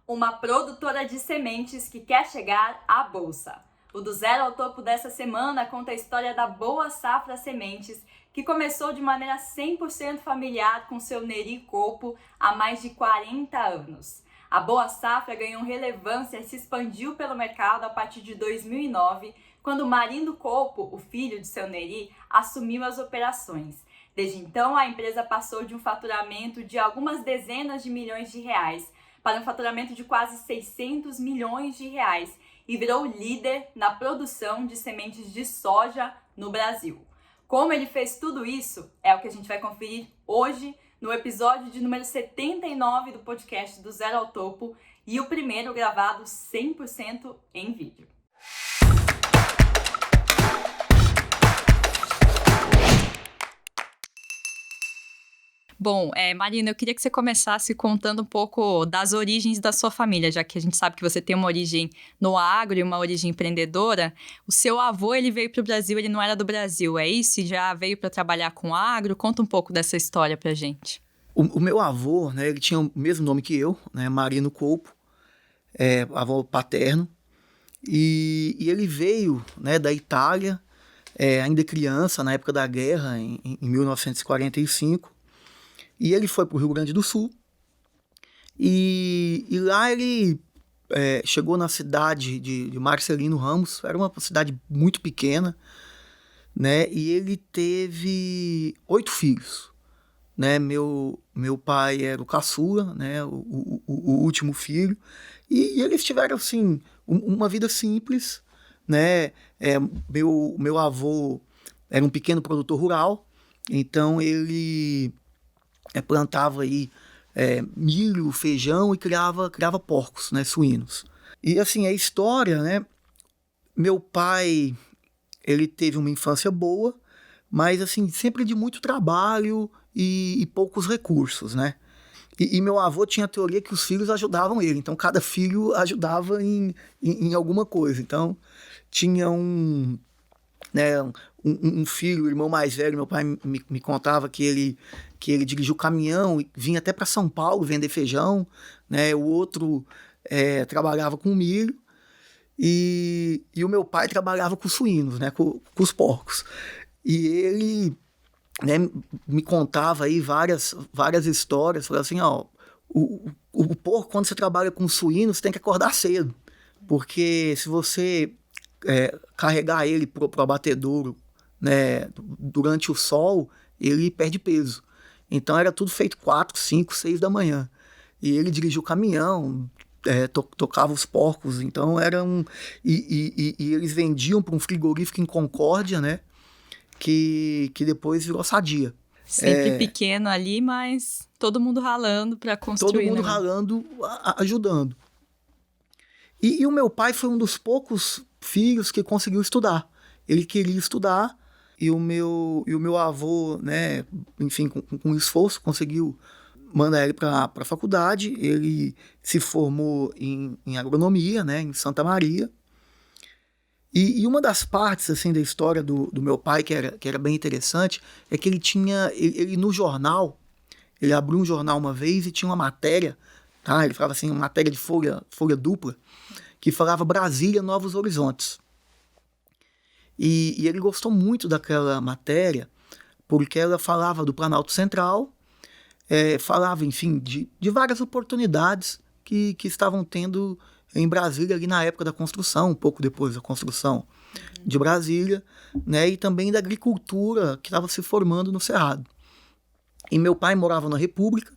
uma produtora de sementes que quer chegar à bolsa. O Do Zero ao Topo dessa semana conta a história da Boa Safra Sementes, que começou de maneira 100% familiar com seu Neri Copo há mais de 40 anos. A Boa Safra ganhou relevância e se expandiu pelo mercado a partir de 2009, quando Marindo Copo, o filho de seu Neri, assumiu as operações. Desde então, a empresa passou de um faturamento de algumas dezenas de milhões de reais para um faturamento de quase 600 milhões de reais e virou líder na produção de sementes de soja no Brasil. Como ele fez tudo isso é o que a gente vai conferir hoje no episódio de número 79 do podcast Do Zero ao Topo e o primeiro gravado 100% em vídeo. Bom, Marina, eu queria que você começasse contando um pouco das origens da sua família, já que a gente sabe que você tem uma origem no agro e uma origem empreendedora. O seu avô, ele veio para o Brasil, ele não era do Brasil, é isso? E já veio para trabalhar com agro? Conta um pouco dessa história pra gente. O meu avô, né, ele tinha o mesmo nome que eu, né, Marindo Copo, avô paterno, e ele veio, né, da Itália, ainda criança, na época da guerra, em 1945, e ele foi para o Rio Grande do Sul, e lá ele chegou na cidade de Marcelino Ramos, era uma cidade muito pequena, né, e ele teve 8 filhos. Né, meu pai era o caçula, né, o último filho, e eles tiveram assim, uma vida simples, né, meu avô era um pequeno produtor rural, então ele plantava aí milho, feijão e criava porcos, né, suínos. E assim, a história, né, meu pai, ele teve uma infância boa, mas assim, sempre de muito trabalho e poucos recursos, né? E meu avô tinha a teoria que os filhos ajudavam ele, então cada filho ajudava em alguma coisa. Então tinha um filho, o irmão mais velho, meu pai me contava que ele dirigiu caminhão e vinha até para São Paulo vender feijão, né? O outro trabalhava com milho e o meu pai trabalhava com suínos, né? Com os porcos. E ele, né, me contava aí várias histórias, falava assim, ó, o porco, quando você trabalha com suíno, você tem que acordar cedo, porque se você carregar ele pro abatedouro, né, durante o sol, ele perde peso. Então era tudo feito 4, 5, 6 da manhã. E ele dirigia o caminhão, tocava os porcos, então era um... E eles vendiam para um frigorífico em Concórdia, né, que depois virou Sadia. Sempre pequeno ali, mas todo mundo ralando para construir. Todo mundo ralando, ajudando. E o meu pai foi um dos poucos filhos que conseguiu estudar. Ele queria estudar e o meu avô, né, enfim, com esforço, conseguiu mandar ele para a faculdade. Ele se formou em agronomia, né, em Santa Maria. E uma das partes assim, da história do meu pai, que era bem interessante, é que ele no jornal, ele abriu um jornal uma vez e tinha uma matéria, tá? Ele falava assim, uma matéria de folha dupla, que falava Brasília, Novos Horizontes. E ele gostou muito daquela matéria, porque ela falava do Planalto Central, falava, enfim, de várias oportunidades que estavam tendo em Brasília, ali na época da construção, um pouco depois da construção de Brasília, né, e também da agricultura que estava se formando no Cerrado. E meu pai morava na República,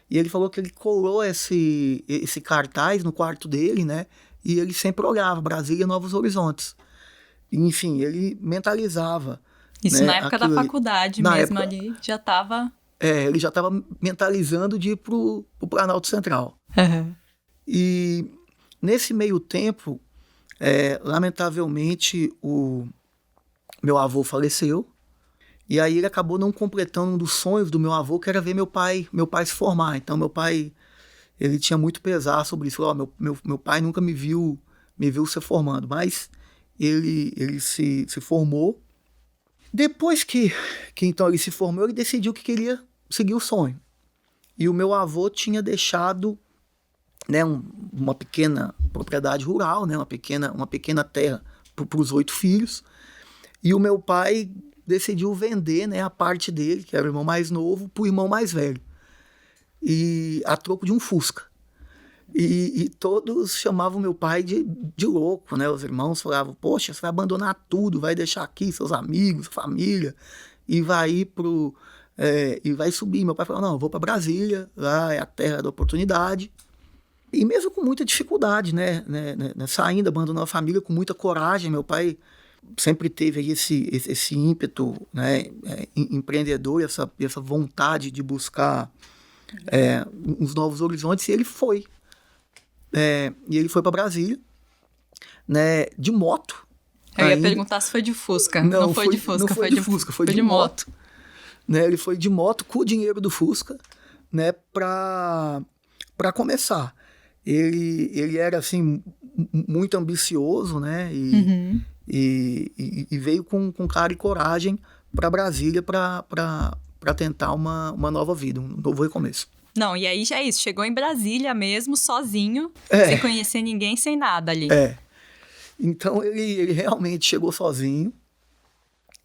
e ele falou que ele colou esse cartaz no quarto dele, né, e ele sempre olhava Brasília, Novos Horizontes. E, enfim, ele mentalizava. Isso, né, na época da faculdade mesmo, ali, já estava... ele já estava mentalizando de ir pro Planalto Central. Uhum. E nesse meio tempo, lamentavelmente, o meu avô faleceu. E aí ele acabou não completando um dos sonhos do meu avô, que era ver meu pai se formar. Então meu pai, ele tinha muito pesar sobre isso. Falou, meu pai nunca me viu se formando, mas ele se formou. Depois que então ele se formou, ele decidiu que queria seguir o sonho. E o meu avô tinha deixado né, uma pequena propriedade rural, né, uma pequena terra para os 8 filhos. E o meu pai decidiu vender, né, a parte dele, que era o irmão mais novo, para o irmão mais velho. E a troco de um Fusca. E todos chamavam meu pai de louco, né? Os irmãos falavam, poxa, você vai abandonar tudo, vai deixar aqui seus amigos, família, e vai ir e vai subir. Meu pai falou, não, eu vou para Brasília, lá é a terra da oportunidade. E mesmo com muita dificuldade, né? Saindo, abandonando a família com muita coragem, meu pai sempre teve aí esse ímpeto, né, empreendedor, essa vontade de buscar uns novos horizontes, e ele foi. E ele foi para Brasília, né, de moto. Eu ia perguntar se foi de Fusca. Não foi de Fusca, não foi de Fusca, foi de moto. Né, ele foi de moto com o dinheiro do Fusca, né, para começar. Ele era, assim, muito ambicioso, né, e veio com cara e coragem para Brasília para tentar uma nova vida, um novo recomeço. Não, e aí já é isso, chegou em Brasília mesmo, sozinho, sem conhecer ninguém, sem nada ali. Então ele realmente chegou sozinho,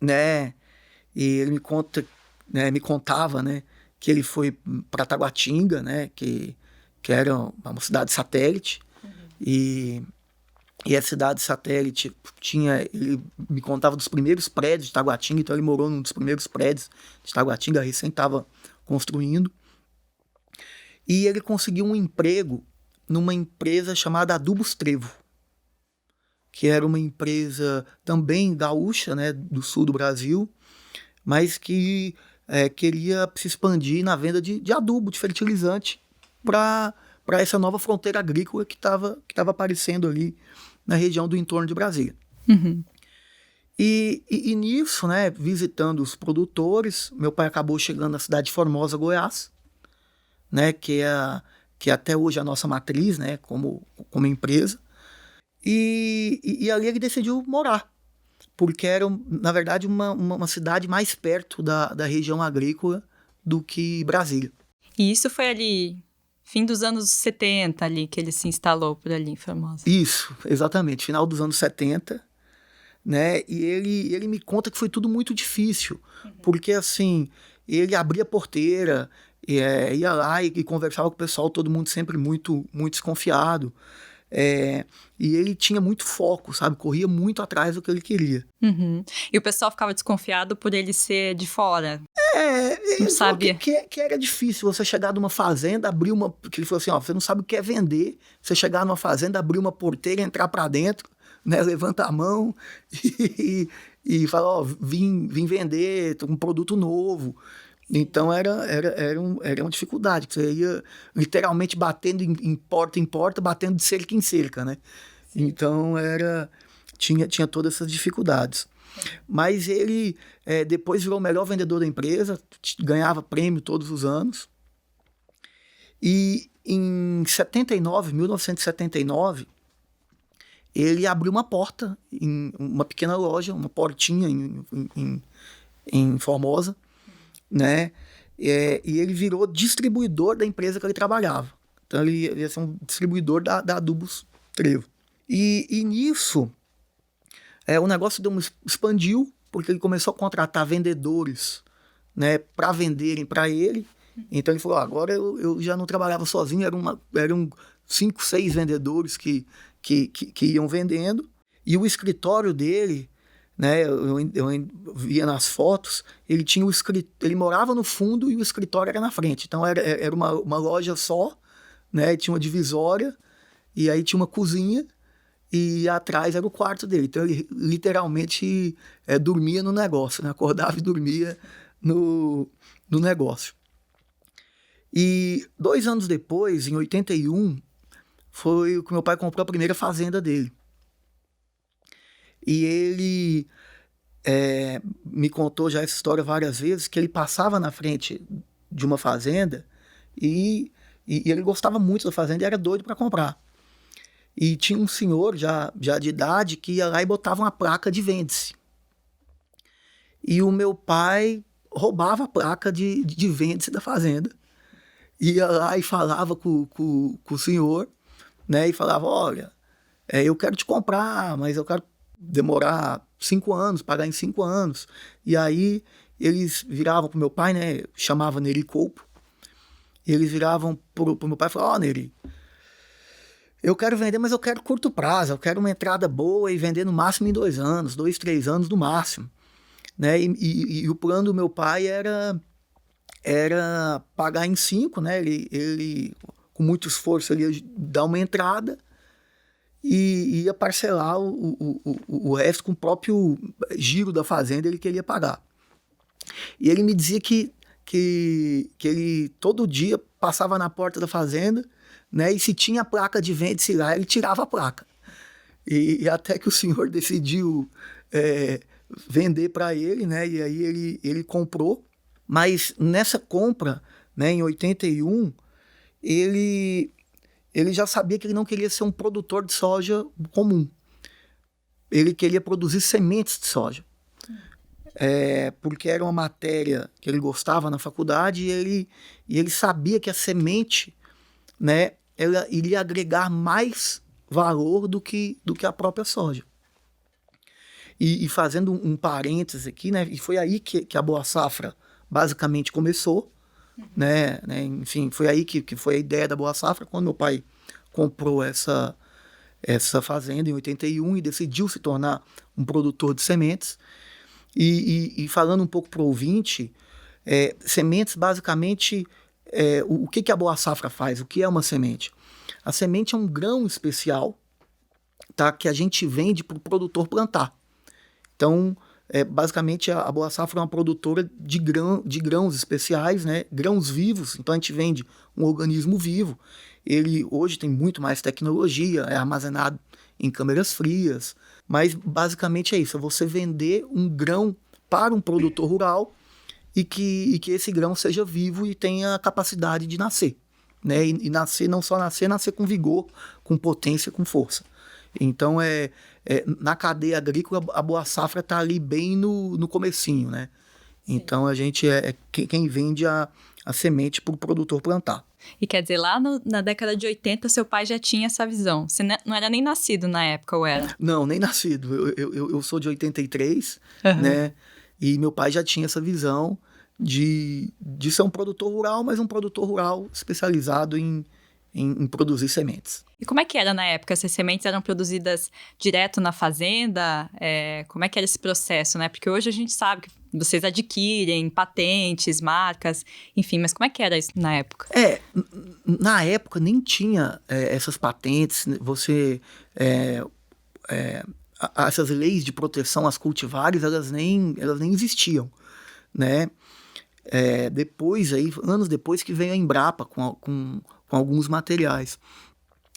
né, e ele me contava, né, que ele foi para Taguatinga, né, que era uma cidade satélite, e a cidade satélite ele me contava dos primeiros prédios de Taguatinga, então ele morou num dos primeiros prédios de Taguatinga, recém estava construindo. E ele conseguiu um emprego numa empresa chamada Adubos Trevo, que era uma empresa também gaúcha, né, do sul do Brasil, mas que queria se expandir na venda de adubo, de fertilizante, para essa nova fronteira agrícola que estava aparecendo ali na região do entorno de Brasília. E nisso, né, visitando os produtores, meu pai acabou chegando na cidade de Formosa, Goiás, né, que até hoje é a nossa matriz, né, como empresa. E ali ele decidiu morar, porque era, na verdade, uma cidade mais perto da região agrícola do que Brasília. E isso foi ali, fim dos anos 70 ali, que ele se instalou por ali em Formosa. Isso, exatamente, final dos anos 70, né, e ele me conta que foi tudo muito difícil, porque, assim, ele abria a porteira, ia lá e conversava com o pessoal, todo mundo sempre muito, muito desconfiado. E ele tinha muito foco, sabe? Corria muito atrás do que ele queria. E o pessoal ficava desconfiado por ele ser de fora. Não sabia. Que era difícil você chegar numa fazenda, abrir uma... Que ele falou assim, ó, você não sabe o que é vender, você chegar numa fazenda, abrir uma porteira, entrar pra dentro, né? Levanta a mão e fala, ó, vim vender um produto novo. Então era uma dificuldade, que você ia literalmente batendo em porta, batendo de cerca em cerca, né? Sim. Então tinha todas essas dificuldades. Mas ele depois virou o melhor vendedor da empresa, ganhava prêmio todos os anos. E em 1979, ele abriu uma porta em uma pequena loja, uma portinha em Formosa, né? E ele virou distribuidor da empresa que ele trabalhava. Então ele ia ser um distribuidor da Adubos Trevo. E nisso, o negócio expandiu, porque ele começou a contratar vendedores, né, para venderem para ele. Então ele falou, agora eu já não trabalhava sozinho, eram 5, 6 vendedores que iam vendendo. E o escritório dele, né, eu via nas fotos, ele morava no fundo e o escritório era na frente. Então era uma loja só, né, tinha uma divisória, e aí tinha uma cozinha, e atrás era o quarto dele. Então ele literalmente dormia no negócio, né, acordava e dormia no negócio. E 2 anos depois, em 81, foi que meu pai comprou a primeira fazenda dele. E ele me contou já essa história várias vezes, que ele passava na frente de uma fazenda e ele gostava muito da fazenda e era doido para comprar. E tinha um senhor já de idade que ia lá e botava uma placa de vende-se. E o meu pai roubava a placa de vende-se da fazenda, ia lá e falava com o senhor, né? E falava, olha, eu quero te comprar, mas eu quero demorar 5 anos, pagar em 5 anos. E aí eles viravam pro meu pai, né? Chamava Neri Coupo. E eles viravam pro meu pai e falavam, Neri, eu quero vender, mas eu quero curto prazo, eu quero uma entrada boa e vender no máximo em 2 anos, 2, 3 anos no máximo. Né? E o plano do meu pai era pagar em 5, né? Ele, com muito esforço, ele ia dar uma entrada e ia parcelar o resto com o próprio giro da fazenda, ele queria pagar. E ele me dizia que ele todo dia passava na porta da fazenda, né? E se tinha placa de vende-se lá, ele tirava a placa. E até que o senhor decidiu vender para ele, né? E aí ele comprou. Mas nessa compra, né, em 81, ele já sabia que ele não queria ser um produtor de soja comum. Ele queria produzir sementes de soja. Porque era uma matéria que ele gostava na faculdade e ele sabia que a semente, né, ela iria agregar mais valor do que a própria soja. E fazendo um parênteses aqui, né, e foi aí que a Boa Safra basicamente começou, né, enfim, foi aí que foi a ideia da Boa Safra, quando meu pai comprou essa fazenda em 81 e decidiu se tornar um produtor de sementes. E falando um pouco para o ouvinte, sementes basicamente, o que a Boa Safra faz? O que é uma semente? A semente é um grão especial, tá, que a gente vende para o produtor plantar. Então, basicamente, a Boa Safra é uma produtora de grãos especiais, né? Grãos vivos. Então, a gente vende um organismo vivo. Ele hoje tem muito mais tecnologia, é armazenado em câmeras frias. Mas, basicamente, é isso. É você vender um grão para um produtor rural e que esse grão seja vivo e tenha a capacidade de nascer. Né? E nascer, não só nascer com vigor, com potência, com força. Então, na cadeia agrícola, a Boa Safra está ali bem no comecinho, né? Sim. Então, a gente quem vende a semente para o produtor plantar. E quer dizer, lá na década de 80, seu pai já tinha essa visão. Você não era nem nascido na época, ou era? Não, nem nascido. Eu sou de 83, né? E meu pai já tinha essa visão de ser um produtor rural, mas um produtor rural especializado em produzir sementes. E como é que era na época? Essas sementes eram produzidas direto na fazenda? Como é que era esse processo, né? Porque hoje a gente sabe que vocês adquirem patentes, marcas, enfim, mas como é que era isso na época? Na época nem tinha essas patentes, você... essas leis de proteção às cultivares, elas nem existiam, né? Anos depois que veio a Embrapa com alguns materiais.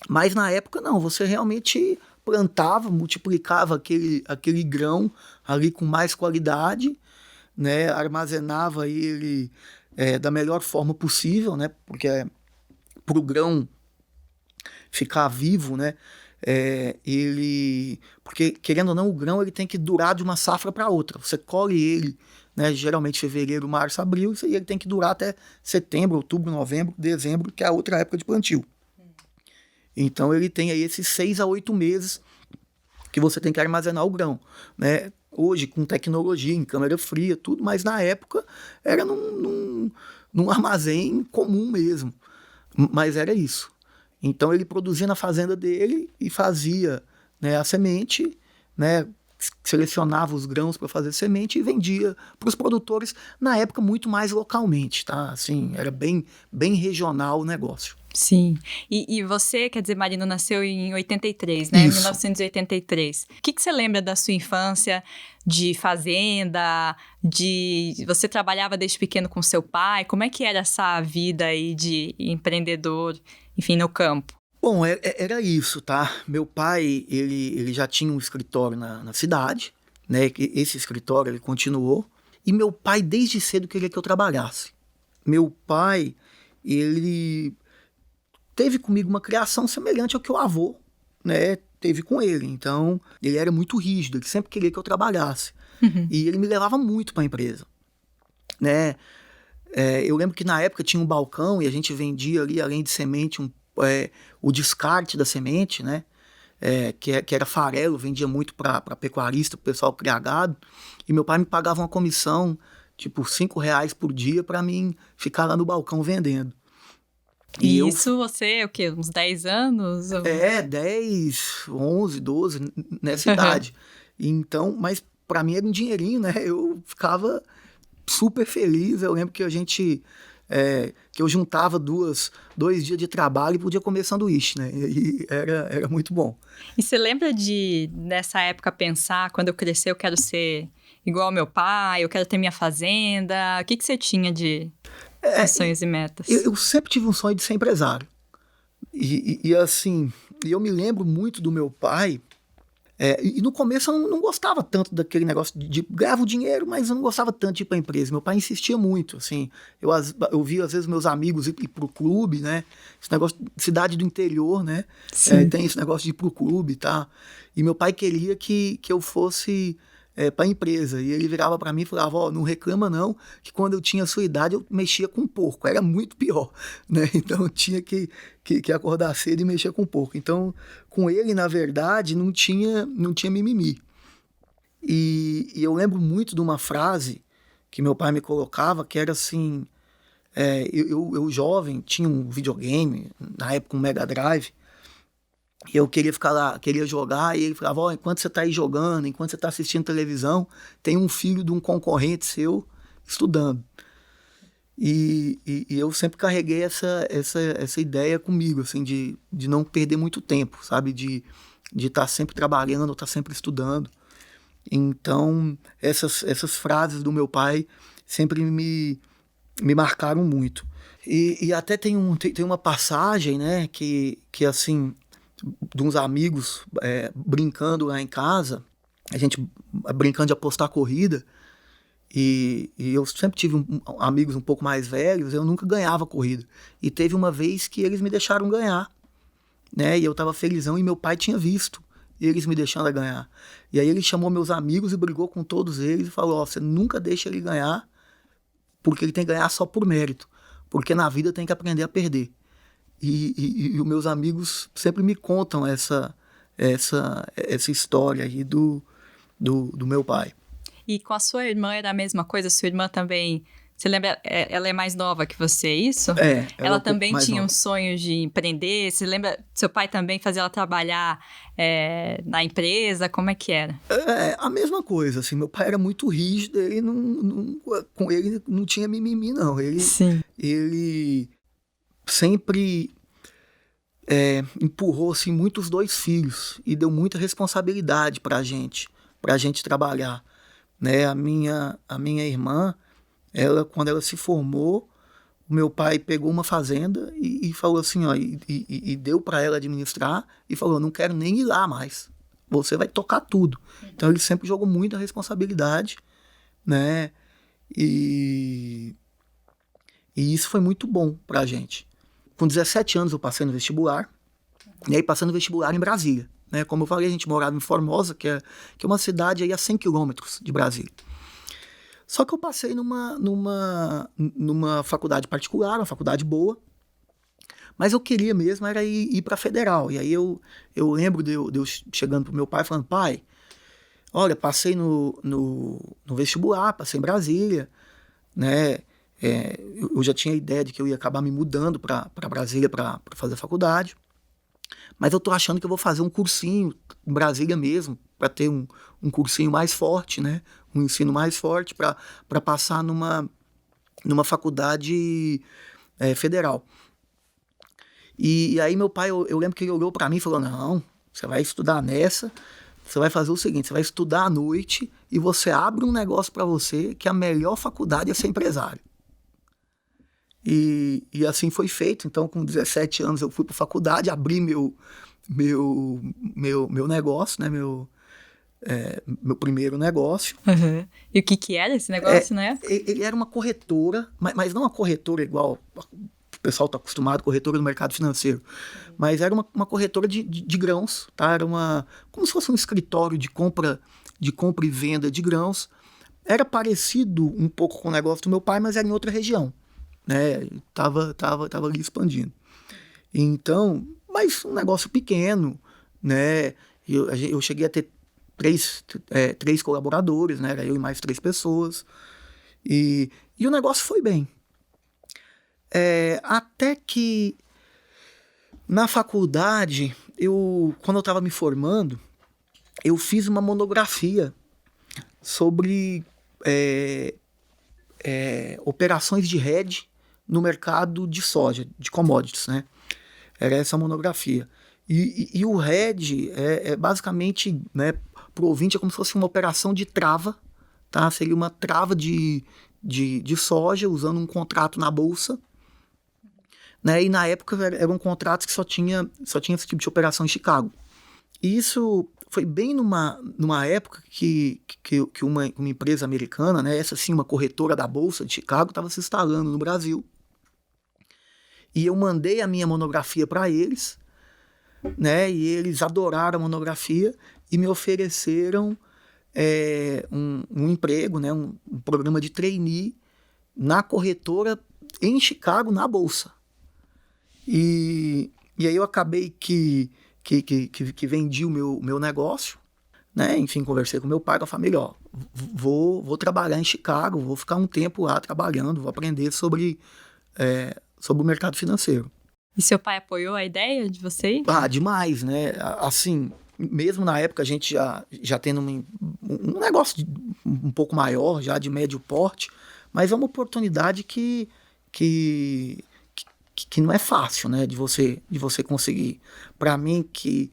Mas na época não, você realmente plantava, multiplicava aquele grão ali com mais qualidade, né? Armazenava ele da melhor forma possível, né? Porque para o grão ficar vivo, né? Porque querendo ou não, o grão ele tem que durar de uma safra para outra. Você colhe ele, né, geralmente fevereiro, março, abril, e ele tem que durar até setembro, outubro, novembro, dezembro, que é a outra época de plantio. Então ele tem aí esses 6 a 8 meses que você tem que armazenar o grão, né? Hoje com tecnologia, em câmera fria, tudo, mas na época era num armazém comum mesmo. Mas era isso. Então ele produzia na fazenda dele e fazia, né, a semente, né, selecionava os grãos para fazer semente e vendia para os produtores, na época muito mais localmente, tá? Assim, era bem regional o negócio. Sim. E você, quer dizer, Marino, nasceu em 83, né? Isso. 1983. O que você lembra da sua infância, de fazenda, Você trabalhava desde pequeno com seu pai? Como é que era essa vida aí de empreendedor, enfim, no campo? Bom, era isso, tá? Meu pai, ele já tinha um escritório na cidade, né? Esse escritório, ele continuou. E meu pai, desde cedo, queria que eu trabalhasse. Meu pai, ele teve comigo uma criação semelhante ao que o avô, né, teve com ele. Então, ele era muito rígido, ele sempre queria que eu trabalhasse. Uhum. E ele me levava muito para a empresa, né? Eu lembro que na época tinha um balcão e a gente vendia ali, além de semente, o descarte da semente, né? Que era farelo, vendia muito para pecuarista, para o pessoal criar gado. E meu pai me pagava uma comissão, tipo, R$ 5 por dia para mim ficar lá no balcão vendendo. E isso você, o quê? Uns 10 anos? Ou... 10, 11, 12, nessa idade. Então, mas para mim era um dinheirinho, né? Eu ficava super feliz. Eu lembro que que eu juntava 2 dias de trabalho e podia comer sanduíche, né? E era muito bom. E você lembra nessa época, pensar, quando eu crescer eu quero ser igual ao meu pai, eu quero ter minha fazenda? O que você tinha de sonhos e metas? Eu sempre tive um sonho de ser empresário. E assim, eu me lembro muito do meu pai. E no começo eu não gostava tanto daquele negócio de ganhava o dinheiro, mas eu não gostava tanto de ir para a empresa. Meu pai insistia muito, assim. Eu via às vezes meus amigos ir pro clube, né? Esse negócio de cidade do interior, né? Tem esse negócio de ir pro clube, tá? E meu pai queria que eu fosse para a empresa. E ele virava para mim e falava, ó, não reclama não, que quando eu tinha a sua idade eu mexia com porco. Era muito pior, né? Então eu tinha que acordar cedo e mexer com porco. Então, com ele, na verdade, não tinha mimimi. E eu lembro muito de uma frase que meu pai me colocava, que era assim, eu jovem, tinha um videogame, na época um Mega Drive, e eu queria ficar lá, queria jogar, e ele falava, ó, enquanto você tá aí jogando, enquanto você tá assistindo televisão, tem um filho de um concorrente seu estudando. E eu sempre carreguei essa ideia comigo, assim, de não perder muito tempo, sabe? De estar sempre trabalhando, estar sempre estudando. Então, essas frases do meu pai sempre me marcaram muito. E até tem uma passagem, né, que assim, de uns amigos brincando lá em casa, a gente brincando de apostar corrida, e eu sempre tive amigos um pouco mais velhos, eu nunca ganhava corrida. E teve uma vez que eles me deixaram ganhar, né? E eu tava felizão e meu pai tinha visto eles me deixando ganhar. E aí ele chamou meus amigos e brigou com todos eles e falou, ó, você nunca deixa ele ganhar, porque ele tem que ganhar só por mérito. Porque na vida tem que aprender a perder. E os meus amigos sempre me contam essa história aí do meu pai. E com a sua irmã era a mesma coisa? Sua irmã também... Você lembra? Ela é mais nova que você, isso? Ela também tinha um sonho de empreender? Você lembra? Seu pai também fazia ela trabalhar na empresa? Como é que era? A mesma coisa, assim. Meu pai era muito rígido, ele com ele não tinha mimimi, não. Ele sempre empurrou, assim, muito os 2 filhos e deu muita responsabilidade pra gente trabalhar, né? A minha irmã, quando ela se formou, o meu pai pegou uma fazenda e falou assim, ó, e deu para ela administrar e falou, não quero nem ir lá mais, você vai tocar tudo. Então ele sempre jogou muita responsabilidade, né? E isso foi muito bom pra gente. Com 17 anos eu passei no vestibular, e aí passando no vestibular em Brasília, né? Como eu falei, a gente morava em Formosa, que é uma cidade aí a 100 quilômetros de Brasília. Só que eu passei numa faculdade particular, uma faculdade boa, mas eu queria mesmo era ir para a Federal. E aí eu lembro de eu chegando pro meu pai falando, pai, olha, passei no vestibular, passei em Brasília, né? Eu já tinha a ideia de que eu ia acabar me mudando para Brasília para fazer a faculdade, mas eu tô achando que eu vou fazer um cursinho em Brasília mesmo, para ter um cursinho mais forte, né? Um ensino mais forte para passar numa faculdade federal. E aí meu pai, eu lembro que ele olhou para mim e falou, não, você vai estudar nessa, você vai fazer o seguinte, você vai estudar à noite e você abre um negócio para você que a melhor faculdade é ser empresário. E assim foi feito. Então, com 17 anos, eu fui para a faculdade, abri meu negócio, né? Meu primeiro negócio. Uhum. E o que era esse negócio, né? Ele era uma corretora, mas não uma corretora igual o pessoal está acostumado, corretora do mercado financeiro. Mas era uma corretora de grãos, tá? Era como se fosse um escritório de compra e venda de grãos. Era parecido um pouco com o negócio do meu pai, mas era em outra região, né? Tava ali expandindo. Então, mas um negócio pequeno, né? Eu cheguei a ter três colaboradores, né? Era eu e mais 3 pessoas. E o negócio foi bem. Até que na faculdade, quando eu estava me formando, eu fiz uma monografia sobre operações de hedge no mercado de soja, de commodities, né? Era essa a monografia. E o hedge basicamente, né, para o ouvinte, é como se fosse uma operação de trava, tá? Seria uma trava de soja usando um contrato na bolsa, né? E na época eram contratos que só tinha esse tipo de operação em Chicago. E isso foi bem numa época que uma empresa americana, né, essa sim, uma corretora da Bolsa de Chicago, estava se instalando no Brasil. E eu mandei a minha monografia para eles, né, e eles adoraram a monografia e me ofereceram um emprego, né, um programa de trainee na corretora em Chicago, na Bolsa. E aí eu acabei que vendi o meu negócio, né? Enfim, conversei com meu pai, com a família, vou trabalhar em Chicago, vou ficar um tempo lá trabalhando, vou aprender sobre o mercado financeiro. E seu pai apoiou a ideia de vocês? Demais, né? Assim, mesmo na época a gente já tendo um negócio um pouco maior, já de médio porte, mas é uma oportunidade que não é fácil, né, de você conseguir. Para mim, que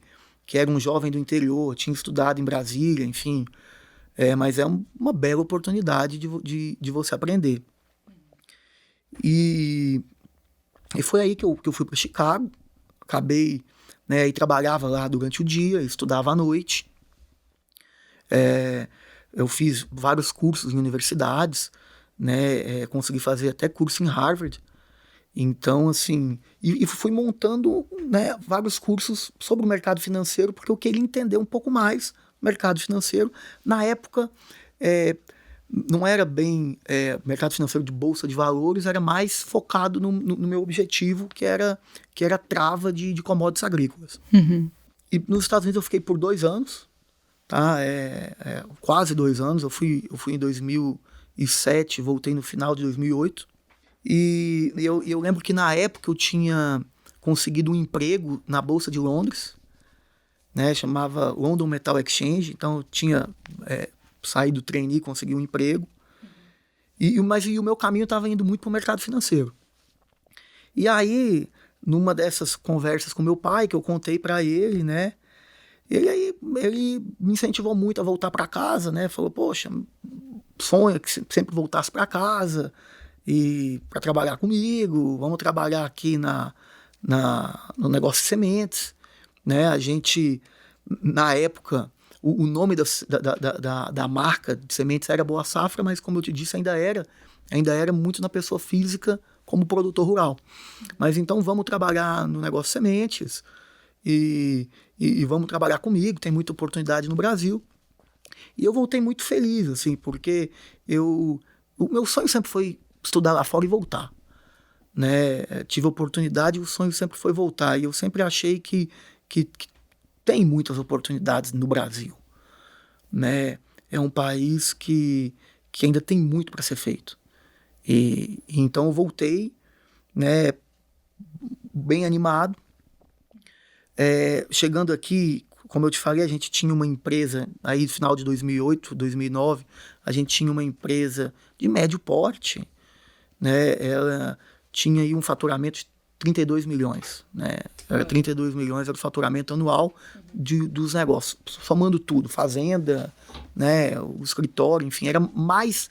era um jovem do interior, tinha estudado em Brasília, enfim, mas é uma bela oportunidade de você aprender. E foi aí que eu fui para Chicago, acabei, né, e trabalhava lá durante o dia, estudava à noite. Eu fiz vários cursos em universidades, né, consegui fazer até curso em Harvard. Então, assim, e fui montando, né, vários cursos sobre o mercado financeiro, porque eu queria entender um pouco mais o mercado financeiro. Na época, não era bem mercado financeiro de bolsa de valores, era mais focado no meu objetivo, que era trava de commodities agrícolas. Uhum. E nos Estados Unidos eu fiquei por 2 anos, tá? Quase 2 anos. Eu fui em 2007, voltei no final de 2008. E eu lembro que na época eu tinha conseguido um emprego na Bolsa de Londres, né, chamava London Metal Exchange. Então eu tinha saído do trainee, consegui um emprego. Mas o meu caminho estava indo muito para o mercado financeiro. E aí, numa dessas conversas com meu pai, que eu contei para ele, né, ele me incentivou muito a voltar para casa, né, falou, poxa, sonha que sempre voltasse para casa e para trabalhar comigo, vamos trabalhar aqui no negócio de sementes, né? A gente, na época, o nome da marca de sementes era Boa Safra, mas como eu te disse, ainda era muito na pessoa física como produtor rural. Mas então vamos trabalhar no negócio de sementes e vamos trabalhar comigo, tem muita oportunidade no Brasil. E eu voltei muito feliz, assim, porque o meu sonho sempre foi estudar lá fora e voltar, né? Tive a oportunidade, o sonho sempre foi voltar, e eu sempre achei que tem muitas oportunidades no Brasil, né? É um país que ainda tem muito para ser feito, e então eu voltei, né, bem animado. Chegando aqui, como eu te falei, a gente tinha uma empresa, aí no final de 2008, 2009, a gente tinha uma empresa de médio porte, né? Ela tinha aí um faturamento de 32 milhões, né? 32 milhões era o faturamento anual dos negócios, somando tudo, fazenda, né? O escritório, enfim, era mais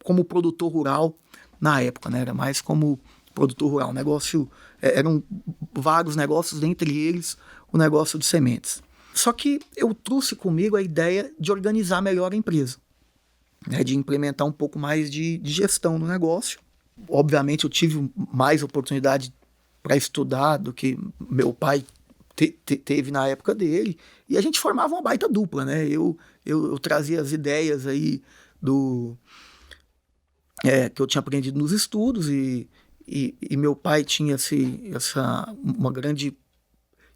como produtor rural na época, né? Era mais como produtor rural. O negócio, eram vários negócios, dentre eles o negócio de sementes. Só que eu trouxe comigo a ideia de organizar melhor a empresa, né, de implementar um pouco mais de gestão no negócio. Obviamente eu tive mais oportunidade para estudar do que meu pai teve na época dele, e a gente formava uma baita dupla, né? Eu trazia as ideias aí que eu tinha aprendido nos estudos, e e meu pai tinha uma grande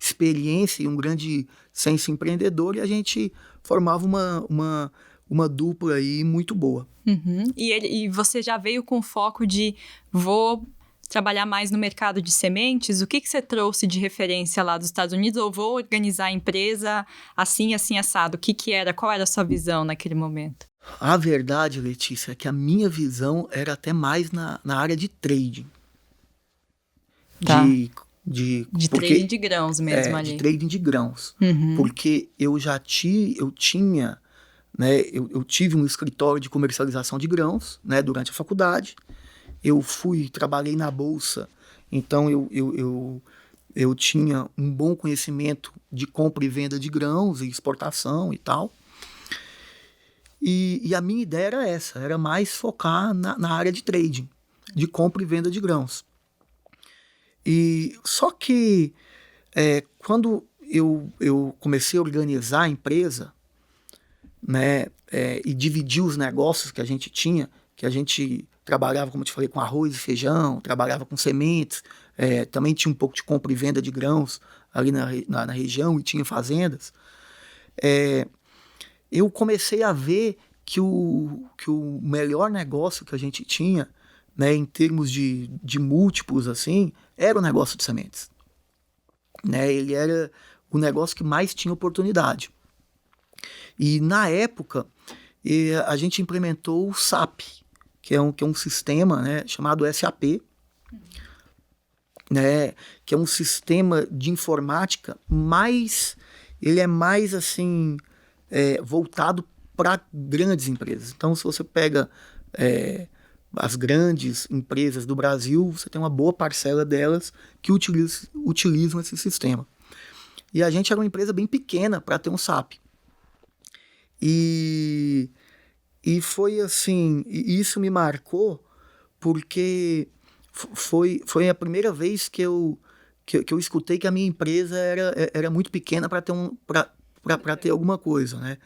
experiência e um grande senso empreendedor, e a gente formava uma dupla aí muito boa. Uhum. E você já veio com foco de vou trabalhar mais no mercado de sementes? O que você trouxe de referência lá dos Estados Unidos? Ou vou organizar a empresa assim, assim, assado? Qual era a sua visão naquele momento? A verdade, Letícia, é que a minha visão era até mais na área de trading. Tá. Trading de grãos mesmo ali. De trading de grãos. Uhum. Porque eu tive um escritório de comercialização de grãos, né, durante a faculdade. Eu trabalhei na bolsa, então eu tinha um bom conhecimento de compra e venda de grãos e exportação e tal. E a minha ideia era essa, era mais focar na área de trading, de compra e venda de grãos. Só que quando eu comecei a organizar a empresa, né, e dividir os negócios que a gente tinha, que a gente trabalhava, como eu te falei, com arroz e feijão, trabalhava com sementes, também tinha um pouco de compra e venda de grãos ali na região e tinha fazendas, eu comecei a ver que o melhor negócio que a gente tinha, né, em termos de múltiplos, assim, era o negócio de sementes. Né? Ele era o negócio que mais tinha oportunidade. E, na época, a gente implementou o SAP, que é um sistema, né, chamado SAP, né, que é um sistema de informática ele é mais assim, voltado para grandes empresas. Então, se você pega as grandes empresas do Brasil, você tem uma boa parcela delas que utilizam esse sistema. E a gente era uma empresa bem pequena para ter um SAP. E foi assim, e isso me marcou porque foi a primeira vez que eu escutei que a minha empresa era muito pequena para ter alguma coisa, né?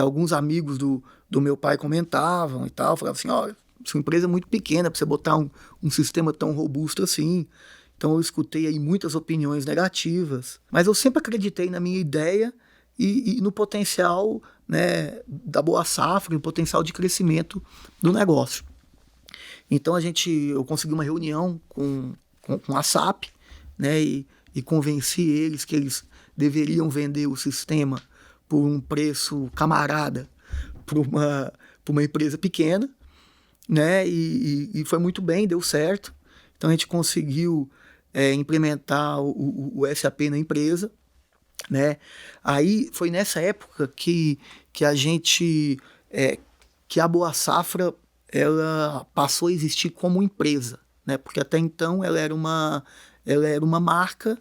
Alguns amigos do meu pai comentavam e tal, falavam assim, olha, sua empresa é muito pequena para você botar um sistema tão robusto assim. Então eu escutei aí muitas opiniões negativas, mas eu sempre acreditei na minha ideia e no potencial, né, da Boa Safra, no potencial de crescimento do negócio. Então eu consegui uma reunião com a SAP, né, e convenci eles que eles deveriam vender o sistema por um preço camarada para uma empresa pequena, né, e foi muito bem, deu certo. Então a gente conseguiu implementar o SAP na empresa, né? Aí foi nessa época que a Boa Safra ela passou a existir como empresa, né? Porque até então ela era uma marca,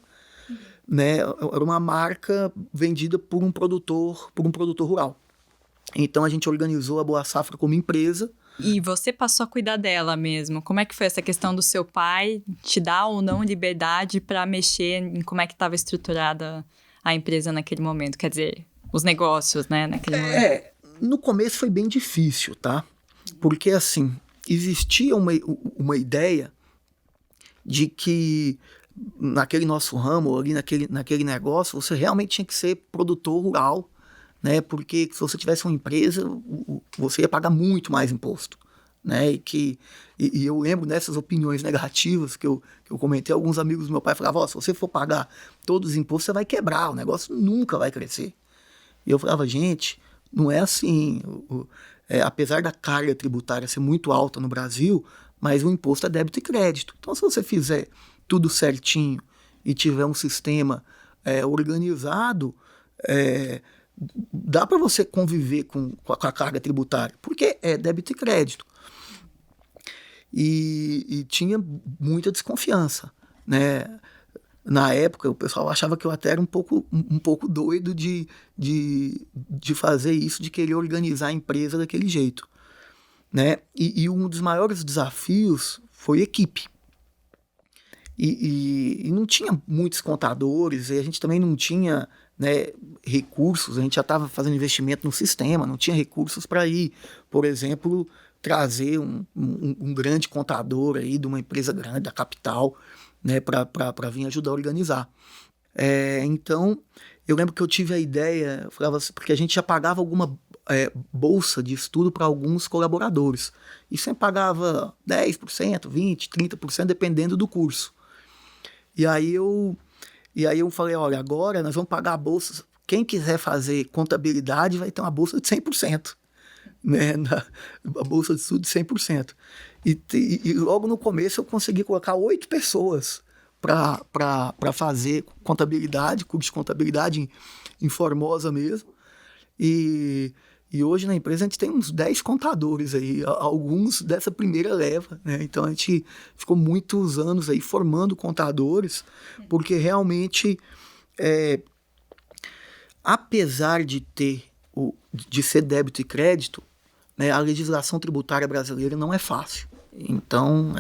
né? Era uma marca vendida por um produtor rural. Então a gente organizou a Boa Safra como empresa. E você passou a cuidar dela mesmo. Como é que foi essa questão do seu pai te dar ou não liberdade para mexer em como é que estava estruturada a empresa naquele momento? Quer dizer, os negócios, né, naquele momento. No começo foi bem difícil, tá? Porque, assim, existia uma ideia de que naquele nosso ramo, ali naquele negócio, você realmente tinha que ser produtor rural, né? Porque se você tivesse uma empresa, você ia pagar muito mais imposto, né? E eu lembro dessas opiniões negativas que eu comentei, alguns amigos do meu pai falavam, se você for pagar todos os impostos, você vai quebrar, o negócio nunca vai crescer. E eu falava, gente, não é assim. Apesar da carga tributária ser muito alta no Brasil, mas o imposto é débito e crédito. Então, se você fizer tudo certinho e tiver um sistema organizado, dá para você conviver com a carga tributária, porque é débito e crédito. E tinha muita desconfiança, né? Na época, o pessoal achava que eu até era um pouco doido de fazer isso, de querer organizar a empresa daquele jeito, né? E um dos maiores desafios foi equipe. E não tinha muitos contadores, e a gente também não tinha, né, recursos, a gente já estava fazendo investimento no sistema, não tinha recursos para ir, por exemplo, trazer um grande contador aí de uma empresa grande, da capital, né, para vir ajudar a organizar. Então, eu lembro que eu tive a ideia, eu falava assim, porque a gente já pagava alguma bolsa de estudo para alguns colaboradores. E sempre pagava 10%, 20%, 30%, dependendo do curso. E aí eu falei, olha, agora nós vamos pagar a bolsa. Quem quiser fazer contabilidade vai ter uma bolsa de 100%. Né? A bolsa de estudo de 100%. E logo no começo eu consegui colocar 8 pessoas para fazer contabilidade, curso de contabilidade em Formosa mesmo. E hoje na empresa a gente tem uns 10 contadores aí, alguns dessa primeira leva, né? Então a gente ficou muitos anos aí formando contadores, porque realmente, apesar de ser débito e crédito, né, a legislação tributária brasileira não é fácil. Então,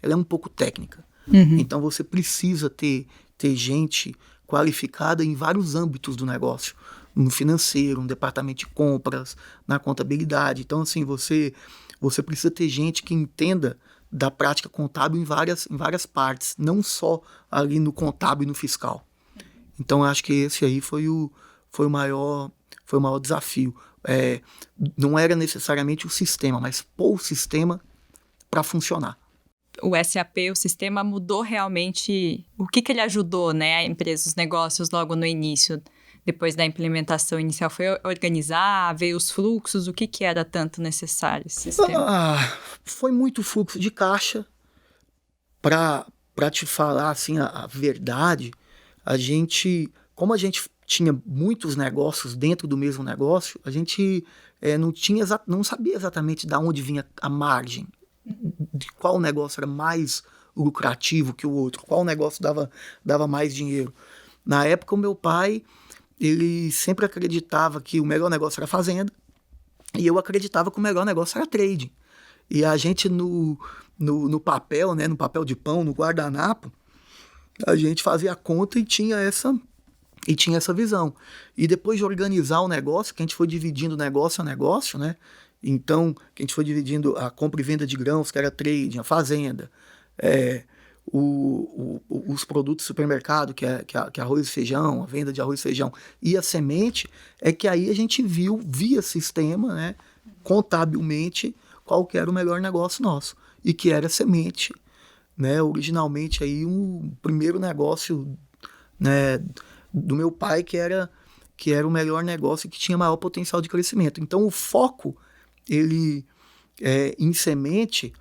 ela é um pouco técnica. Uhum. Então você precisa ter gente qualificada em vários âmbitos do negócio. No financeiro, no departamento de compras, na contabilidade. Então, assim, você precisa ter gente que entenda da prática contábil em várias partes, não só ali no contábil e no fiscal. Então, eu acho que esse aí foi o maior desafio. Não era necessariamente o sistema, mas pôr o sistema para funcionar. O SAP, o sistema, mudou realmente o que ele ajudou, né, a empresa, os negócios logo no início. Depois da implementação inicial, foi organizar, ver os fluxos, o que era tanto necessário esse sistema? Foi muito fluxo de caixa. Para te falar assim, a verdade, como a gente tinha muitos negócios dentro do mesmo negócio, a gente não sabia exatamente de onde vinha a margem, de qual negócio era mais lucrativo que o outro, qual negócio dava mais dinheiro. Na época, o meu pai, ele sempre acreditava que o melhor negócio era fazenda, e eu acreditava que o melhor negócio era trading. E a gente no papel, né, no papel de pão, no guardanapo, a gente fazia a conta e tinha essa visão. E depois de organizar o negócio, que a gente foi dividindo negócio a negócio, né? Então, que a gente foi dividindo a compra e venda de grãos, que era trading, a fazenda, os produtos do supermercado, que é arroz e feijão, a venda de arroz e feijão, e a semente, é que aí a gente viu, via sistema, né, contabilmente, qual que era o melhor negócio nosso, e que era a semente, né, originalmente aí um primeiro negócio, né, do meu pai, que era o melhor negócio e que tinha maior potencial de crescimento. Então o foco, ele em semente,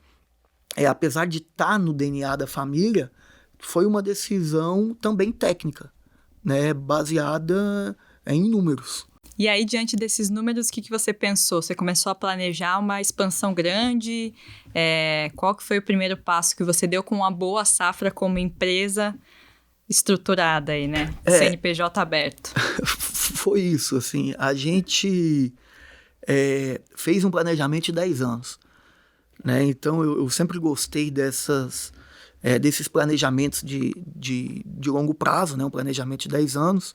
apesar de estar no DNA da família, foi uma decisão também técnica, né, baseada em números. E aí, diante desses números, o que você pensou? Você começou a planejar uma expansão grande? Qual que foi o primeiro passo que você deu com uma boa safra como empresa estruturada aí, né? CNPJ aberto. Foi isso, assim, a gente fez um planejamento de 10 anos. Né? Então, eu sempre gostei desses planejamentos de longo prazo, né? Um planejamento de 10 anos.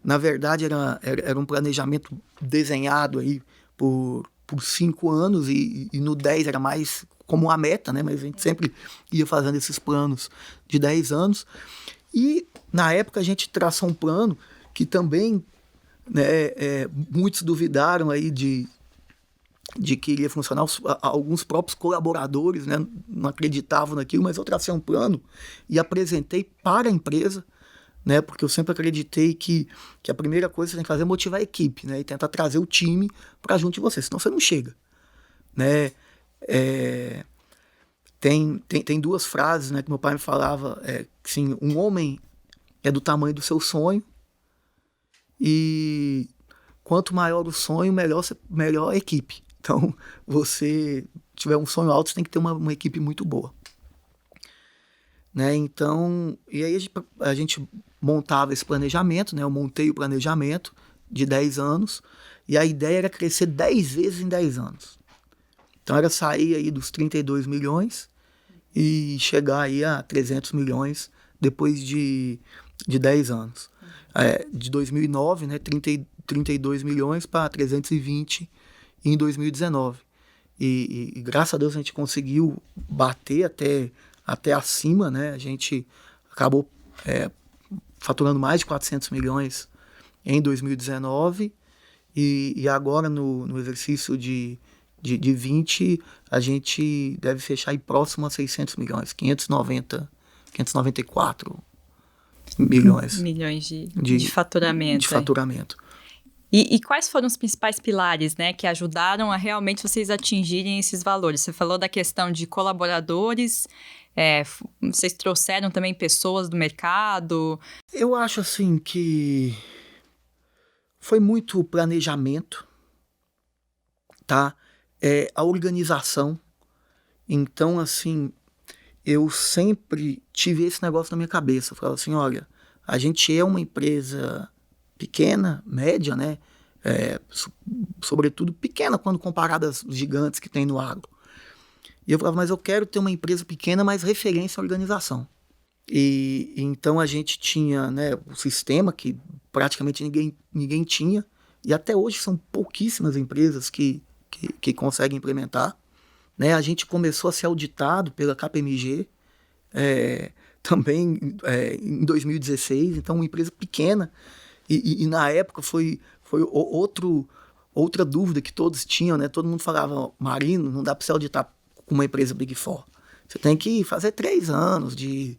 Na verdade, era um planejamento desenhado aí por 5 anos e no 10 era mais como uma meta, né? Mas a gente sempre ia fazendo esses planos de 10 anos. E, na época, a gente traçou um plano que também, né, muitos duvidaram aí de que iria funcionar, alguns próprios colaboradores, né, não acreditavam naquilo, mas eu tracei um plano e apresentei para a empresa, né, porque eu sempre acreditei que a primeira coisa que você tem que fazer é motivar a equipe, né, e tentar trazer o time para junto de você, senão você não chega. Né? Tem duas frases, né, que meu pai me falava, assim, um homem é do tamanho do seu sonho e quanto maior o sonho, melhor a equipe. Então, você tiver um sonho alto, você tem que ter uma equipe muito boa. Né? Então, e aí a gente montava esse planejamento, né? Eu montei o planejamento de 10 anos, e a ideia era crescer 10 vezes em 10 anos. Então, era sair aí dos 32 milhões e chegar aí a 300 milhões depois de 10 anos. De 2009, né? 32 milhões para 320 em 2019. e graças a Deus a gente conseguiu bater até acima, né? A gente acabou faturando mais de 400 milhões em 2019 e agora no exercício de 20 a gente deve fechar aí próximo a 600 milhões, 594 milhões. Milhões de faturamento. De faturamento. E quais foram os principais pilares, né, que ajudaram a realmente vocês atingirem esses valores? Você falou da questão de colaboradores, vocês trouxeram também pessoas do mercado? Eu acho assim que foi muito planejamento, tá? A organização. Então, assim, eu sempre tive esse negócio na minha cabeça. Eu falava assim, olha, a gente é uma empresa pequena, média, né? Sobretudo pequena quando comparada às gigantes que tem no agro. E eu falava, mas eu quero ter uma empresa pequena, mas referência à organização. E então a gente tinha, né, o sistema que praticamente ninguém tinha, e até hoje são pouquíssimas empresas que conseguem implementar. Né? A gente começou a ser auditado pela KPMG também em 2016, então uma empresa pequena. E na época foi outra dúvida que todos tinham, né? Todo mundo falava, Marino, não dá para você auditar com uma empresa Big Four. Você tem que fazer 3 anos de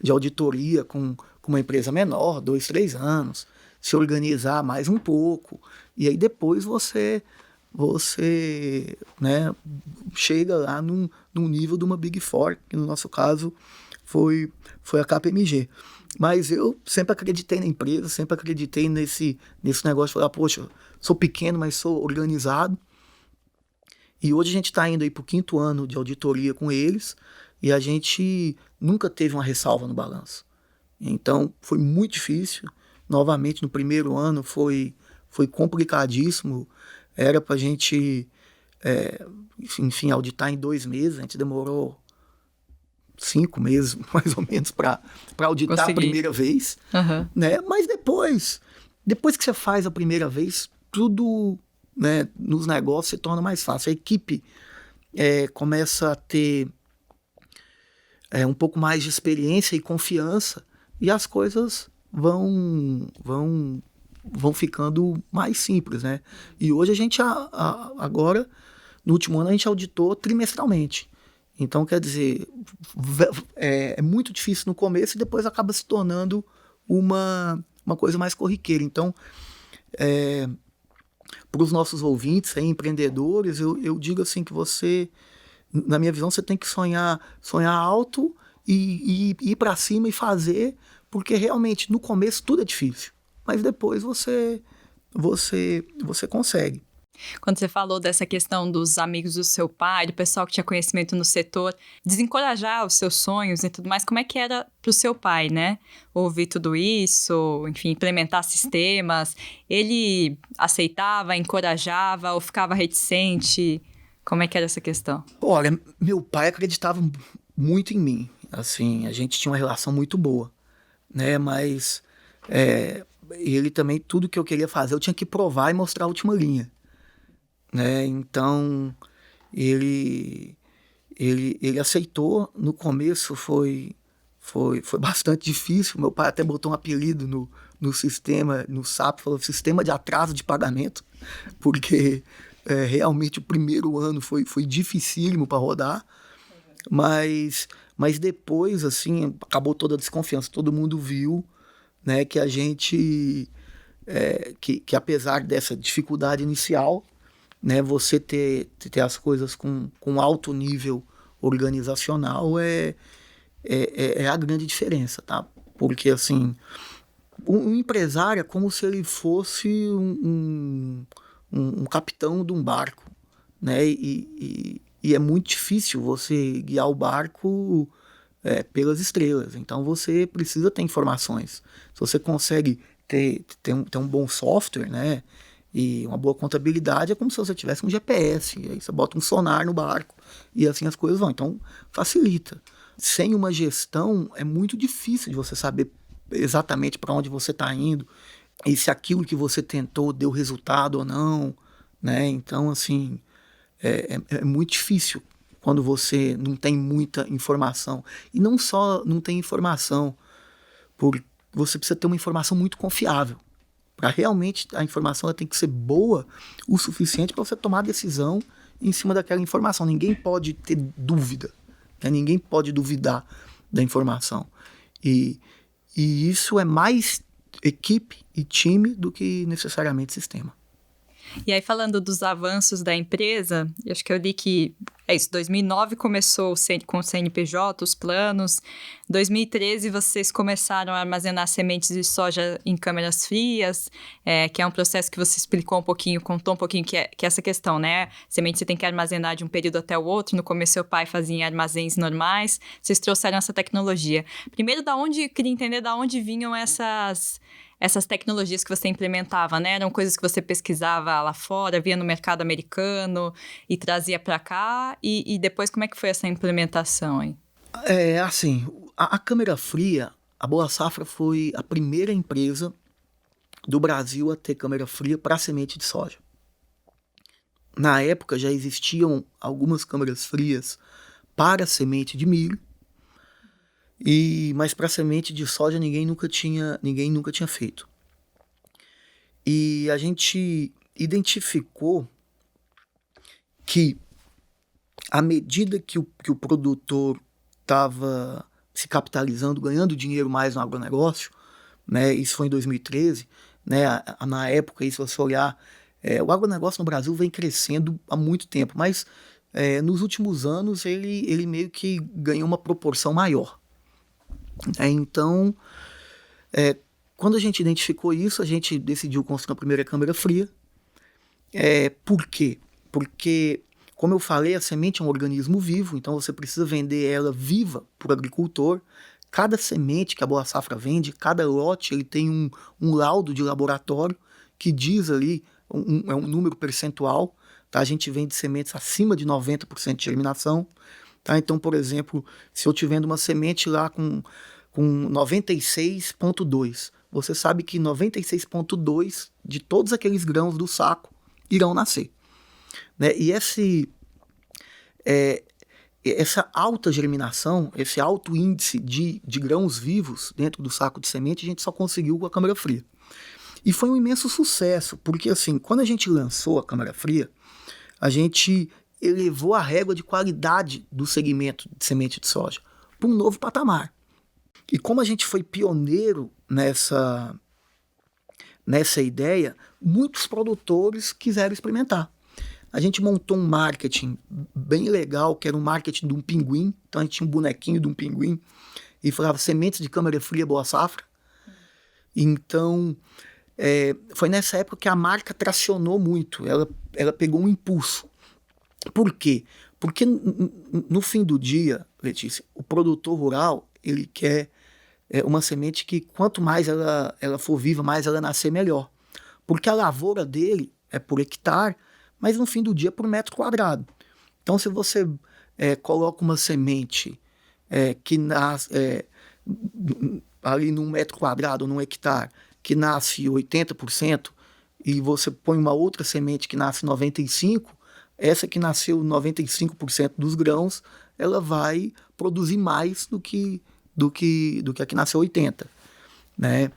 auditoria com uma empresa menor, 2, 3 anos, se organizar mais um pouco, e aí depois você né, chega lá num nível de uma Big Four, que no nosso caso foi a KPMG. Mas eu sempre acreditei na empresa, sempre acreditei nesse negócio de falar, poxa, sou pequeno, mas sou organizado. E hoje a gente está indo aí para o 5º ano de auditoria com eles e a gente nunca teve uma ressalva no balanço. Então foi muito difícil. Novamente, no primeiro ano foi complicadíssimo. Era para a gente, enfim, auditar em 2 meses. A gente demorou 5 meses, mais ou menos, para auditar a primeira vez. Uhum. Né? Mas depois que você faz a primeira vez, tudo, né, nos negócios se torna mais fácil. A equipe começa a ter um pouco mais de experiência e confiança e as coisas vão ficando mais simples, né? E hoje a gente, agora, no último ano, a gente auditou trimestralmente. Então, quer dizer, é muito difícil no começo e depois acaba se tornando uma coisa mais corriqueira. Então, para os nossos ouvintes, empreendedores, eu digo assim que você, na minha visão, você tem que sonhar alto e ir para cima e fazer, porque realmente no começo tudo é difícil, mas depois você consegue. Quando você falou dessa questão dos amigos do seu pai, do pessoal que tinha conhecimento no setor, desencorajar os seus sonhos e tudo mais, como é que era para o seu pai, né? Ouvir tudo isso, enfim, implementar sistemas. Ele aceitava, encorajava ou ficava reticente? Como é que era essa questão? Olha, meu pai acreditava muito em mim. Assim, a gente tinha uma relação muito boa, né? Mas ele também, tudo que eu queria fazer, eu tinha que provar e mostrar a última linha. Né? Então, ele aceitou. No começo foi bastante difícil. Meu pai até botou um apelido no sistema, no SAP, falou sistema de atraso de pagamento, porque realmente o primeiro ano foi dificílimo para rodar, mas depois, assim, acabou toda a desconfiança. Todo mundo viu, né, que a gente, que apesar dessa dificuldade inicial, né, você ter as coisas com alto nível organizacional é a grande diferença, tá? Porque, assim, um empresário é como se ele fosse um capitão de um barco, né? E é muito difícil você guiar o barco pelas estrelas. Então, você precisa ter informações. Se você consegue ter um bom software, né? E uma boa contabilidade, é como se você tivesse um GPS, e aí você bota um sonar no barco e assim as coisas vão. Então, facilita. Sem uma gestão, é muito difícil de você saber exatamente para onde você está indo e se aquilo que você tentou deu resultado ou não, né? Então, assim, é muito difícil quando você não tem muita informação. E não só não tem informação, você precisa ter uma informação muito confiável. Para realmente a informação ela tem que ser boa o suficiente para você tomar a decisão em cima daquela informação. Ninguém pode ter dúvida, né? Ninguém pode duvidar da informação. E isso é mais equipe e time do que necessariamente sistema. E aí, falando dos avanços da empresa, eu acho que eu li que 2009 começou com o CNPJ, os planos. 2013 vocês começaram a armazenar sementes de soja em câmeras frias, que é um processo que você explicou um pouquinho, contou um pouquinho, que é essa questão, né? Semente você tem que armazenar de um período até o outro. No começo, seu pai fazia em armazéns normais. Vocês trouxeram essa tecnologia. Primeiro, queria entender de onde vinham essas tecnologias que você implementava, né? Eram coisas que você pesquisava lá fora, via no mercado americano e trazia para cá. E depois, como é que foi essa implementação, hein? Assim, a câmera fria, a Boa Safra foi a primeira empresa do Brasil a ter câmera fria para semente de soja. Na época já existiam algumas câmeras frias para semente de milho, mas para semente de soja ninguém nunca tinha feito. E a gente identificou que à medida que o produtor estava se capitalizando, ganhando dinheiro mais no agronegócio, né, isso foi em 2013, né, na época, se você olhar, o agronegócio no Brasil vem crescendo há muito tempo, mas nos últimos anos ele meio que ganhou uma proporção maior. Então, quando a gente identificou isso, a gente decidiu construir a primeira câmera fria. Por quê? Porque, como eu falei, a semente é um organismo vivo, então você precisa vender ela viva para o agricultor. Cada semente que a Boa Safra vende, cada lote, ele tem um laudo de laboratório que diz ali, é um número percentual, tá? A gente vende sementes acima de 90% de germinação. Tá? Então, por exemplo, se eu te vendo uma semente lá com 96,2, você sabe que 96,2 de todos aqueles grãos do saco irão nascer. Né? E essa alta germinação, esse alto índice de grãos vivos dentro do saco de semente, a gente só conseguiu com a câmera fria. E foi um imenso sucesso, porque assim, quando a gente lançou a câmera fria, a gente elevou a régua de qualidade do segmento de semente de soja para um novo patamar. E como a gente foi pioneiro nessa ideia, muitos produtores quiseram experimentar. A gente montou um marketing bem legal, que era um marketing de um pinguim. Então a gente tinha um bonequinho de um pinguim e falava sementes de câmera fria Boa Safra. Então foi nessa época que a marca tracionou muito, ela pegou um impulso. Por quê? Porque no fim do dia, Letícia, o produtor rural, ele quer uma semente que quanto mais ela for viva, mais ela nascer, melhor. Porque a lavoura dele é por hectare, mas no fim do dia é por metro quadrado. Então se você coloca uma semente que nasce ali num metro quadrado, num hectare, que nasce 80%, e você põe uma outra semente que nasce 95%, essa que nasceu 95% dos grãos, ela vai produzir mais do que a que nasceu 80%. Né?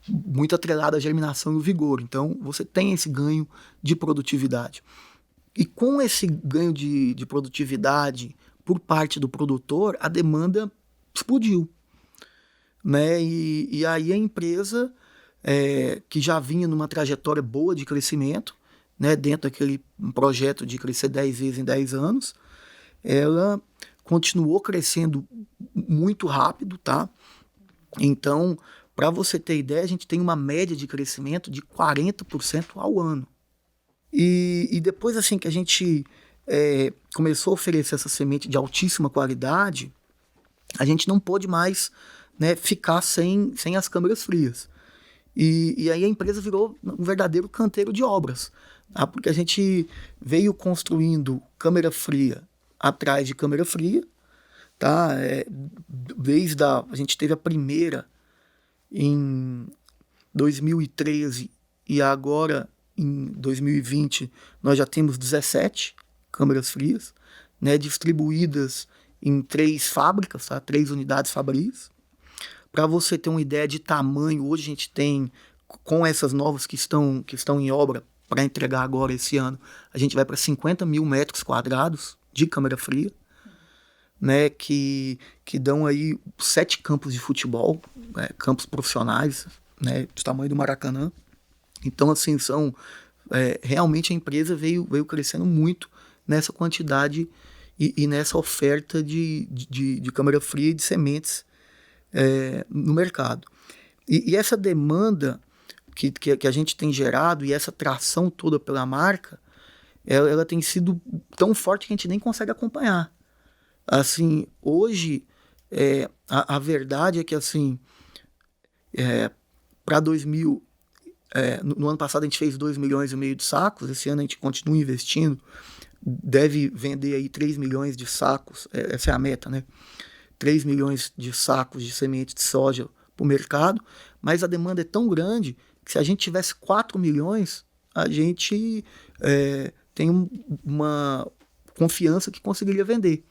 Muito atrelada à germinação e o vigor. Então, você tem esse ganho de produtividade. E com esse ganho de produtividade por parte do produtor, a demanda explodiu. Né? E aí a empresa, que já vinha numa trajetória boa de crescimento, né, dentro daquele projeto de crescer 10 vezes em 10 anos, ela continuou crescendo muito rápido, tá? Então, para você ter ideia, a gente tem uma média de crescimento de 40% ao ano. E depois assim que a gente começou a oferecer essa semente de altíssima qualidade, a gente não pôde mais, né, ficar sem as câmeras frias. E aí a empresa virou um verdadeiro canteiro de obras, tá? Porque a gente veio construindo câmera fria atrás de câmera fria, tá? A gente teve a primeira em 2013 e agora em 2020, nós já temos 17 câmeras frias, né, distribuídas em 3 fábricas, tá? 3 unidades fabris. Para você ter uma ideia de tamanho, hoje a gente tem, com essas novas que estão em obra para entregar agora esse ano, a gente vai para 50 mil metros quadrados de câmera fria, né, que dão aí 7 campos de futebol, campos profissionais, né, do tamanho do Maracanã. Então, assim, realmente a empresa veio crescendo muito nessa quantidade e nessa oferta de câmera fria e de sementes no mercado. E essa demanda que a gente tem gerado e essa tração toda pela marca, ela tem sido tão forte que a gente nem consegue acompanhar. Assim, hoje, a verdade é que, assim, para 2000, no ano passado a gente fez 2,5 milhões de sacos, esse ano a gente continua investindo, deve vender aí 3 milhões de sacos, essa é a meta, né? 3 milhões de sacos de semente de soja para o mercado, mas a demanda é tão grande que se a gente tivesse 4 milhões, a gente tem uma confiança que conseguiria vender.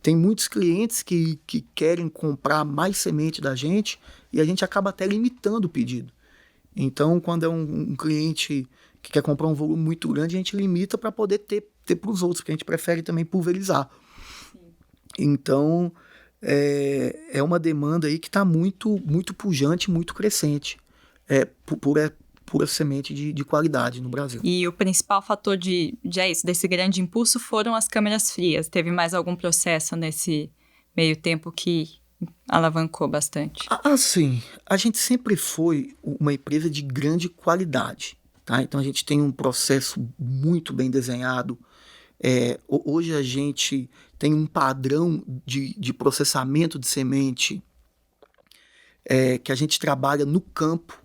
Tem muitos clientes que querem comprar mais semente da gente e a gente acaba até limitando o pedido. Então, quando é um cliente que quer comprar um volume muito grande, a gente limita para poder ter para os outros, porque a gente prefere também pulverizar. Sim. Então, é uma demanda aí que está muito, muito pujante, muito crescente, pura semente de qualidade no Brasil. E o principal fator desse grande impulso foram as câmeras frias. Teve mais algum processo nesse meio tempo que alavancou bastante? Sim. A gente sempre foi uma empresa de grande qualidade, tá? Então a gente tem um processo muito bem desenhado. Hoje a gente tem um padrão de processamento de semente que a gente trabalha no campo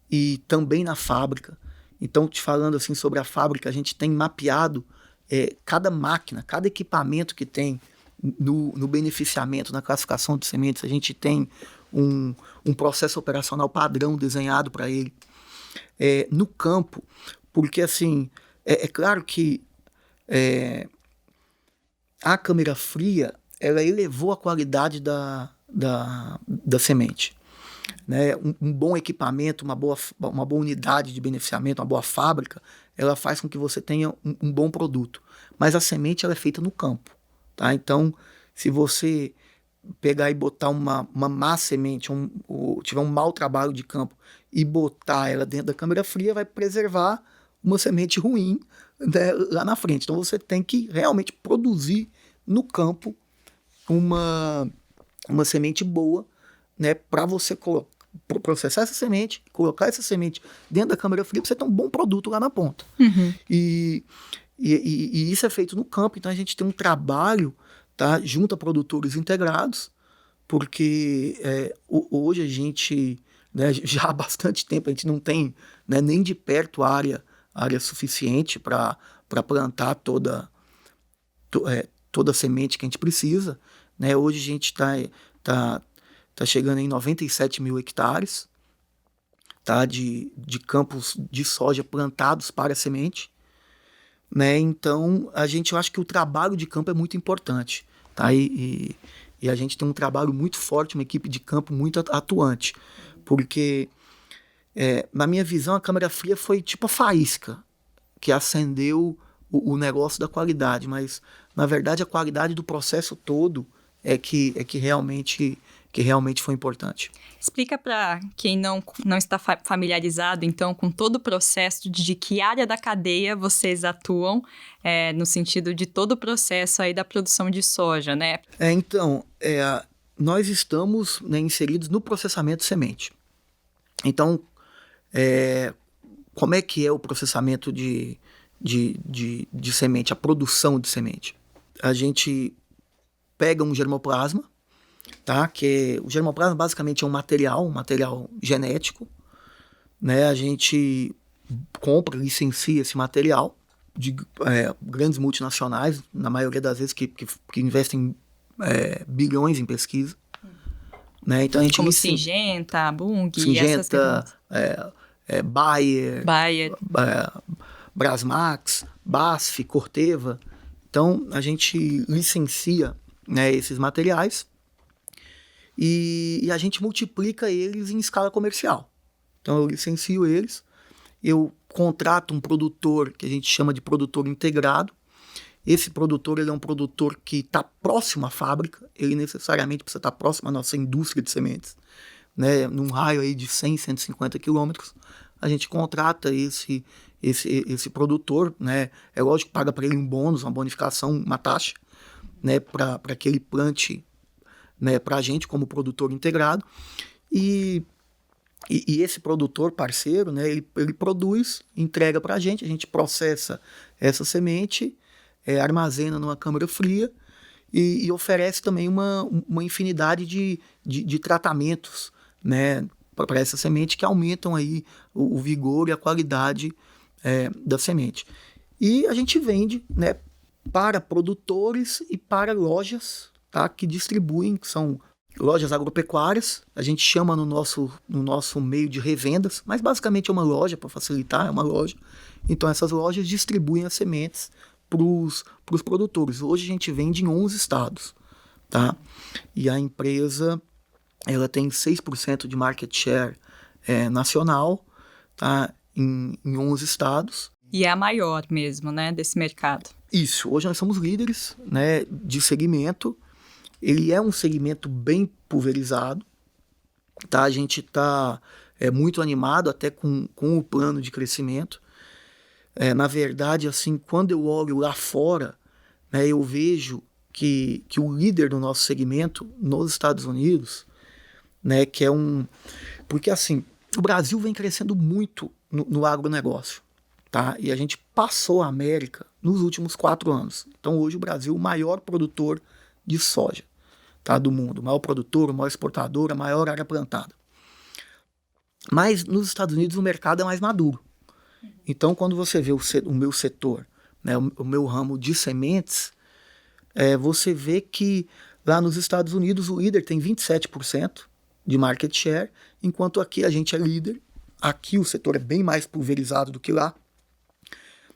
e também na fábrica. Então, te falando assim sobre a fábrica, a gente tem mapeado cada máquina, cada equipamento que tem no beneficiamento, na classificação de sementes. A gente tem um processo operacional padrão desenhado para ele. No campo, porque assim, é claro que a câmera fria, ela elevou a qualidade da semente. Né? Um bom equipamento, uma boa unidade de beneficiamento, uma boa fábrica, ela faz com que você tenha um bom produto. Mas a semente ela é feita no campo. Tá? Então, se você pegar e botar uma má semente, tiver um mau trabalho de campo e botar ela dentro da câmera fria, vai preservar uma semente ruim, né, lá na frente. Então, você tem que realmente produzir no campo uma semente boa, né, para você processar essa semente, colocar essa semente dentro da câmera fria para você ter um bom produto lá na ponta. Uhum. E isso é feito no campo, então a gente tem um trabalho, tá, junto a produtores integrados, porque hoje a gente, né, já há bastante tempo, a gente não tem, né, nem de perto área suficiente para plantar toda a semente que a gente precisa. Né? Hoje a gente está chegando em 97 mil hectares, tá, de campos de soja plantados para semente. Né? Então, eu acho que o trabalho de campo é muito importante. Tá? E a gente tem um trabalho muito forte, uma equipe de campo muito atuante. Porque, na minha visão, a câmera fria foi tipo a faísca que acendeu o negócio da qualidade. Mas, na verdade, a qualidade do processo todo é que realmente foi importante. Explica para quem não está familiarizado, então, com todo o processo de que área da cadeia vocês atuam, no sentido de todo o processo aí da produção de soja, né? Então, nós estamos, né, inseridos no processamento de semente. Então, como é que é o processamento de semente, a produção de semente? A gente pega um germoplasma, tá? Que o germoplasma basicamente é um material genético, né? A gente compra, licencia esse material de grandes multinacionais, na maioria das vezes que investem bilhões em pesquisa. Né? Então a gente como Syngenta, Bunge, Syngenta, Bayer. Brasmax, BASF, Corteva. Então, a gente licencia, né, esses materiais e a gente multiplica eles em escala comercial. Então, eu licencio eles, eu contrato um produtor que a gente chama de produtor integrado. Esse produtor, ele é um produtor que está próximo à fábrica, ele necessariamente precisa estar próximo à nossa indústria de sementes, né, num raio aí de 100, 150 quilômetros. A gente contrata esse produtor, né? É lógico que paga para ele um bônus, uma bonificação, uma taxa, né? Para que ele plante, né? Para a gente como produtor integrado. E esse produtor parceiro, né? Ele produz, entrega para a gente processa essa semente, armazena numa câmara fria e oferece também uma infinidade de tratamentos, né? Para essa semente que aumentam aí o vigor e a qualidade da semente. E a gente vende, né, para produtores e para lojas, tá, que distribuem, que são lojas agropecuárias. A gente chama no nosso meio de revendas, mas basicamente é uma loja, para facilitar, é uma loja. Então essas lojas distribuem as sementes para os produtores. Hoje a gente vende em 11 estados. Tá? E a empresa ela tem 6% de market share nacional, tá? Em 11 estados. E é a maior mesmo, né, desse mercado. Isso. Hoje nós somos líderes, né, de segmento. Ele é um segmento bem pulverizado. Tá? A gente está muito animado até com o plano de crescimento. Na verdade, assim, quando eu olho lá fora, né, eu vejo que o líder do nosso segmento nos Estados Unidos, né, que é porque assim, o Brasil vem crescendo muito no agronegócio, tá? E a gente passou a América nos últimos 4 anos. Então hoje o Brasil é o maior produtor de soja, tá, do mundo. O maior produtor, o maior exportador, a maior área plantada. Mas nos Estados Unidos o mercado é mais maduro. Então quando você vê o meu setor, né, o meu ramo de sementes, você vê que lá nos Estados Unidos o líder tem 27% de market share, enquanto aqui a gente é líder. Aqui o setor é bem mais pulverizado do que lá.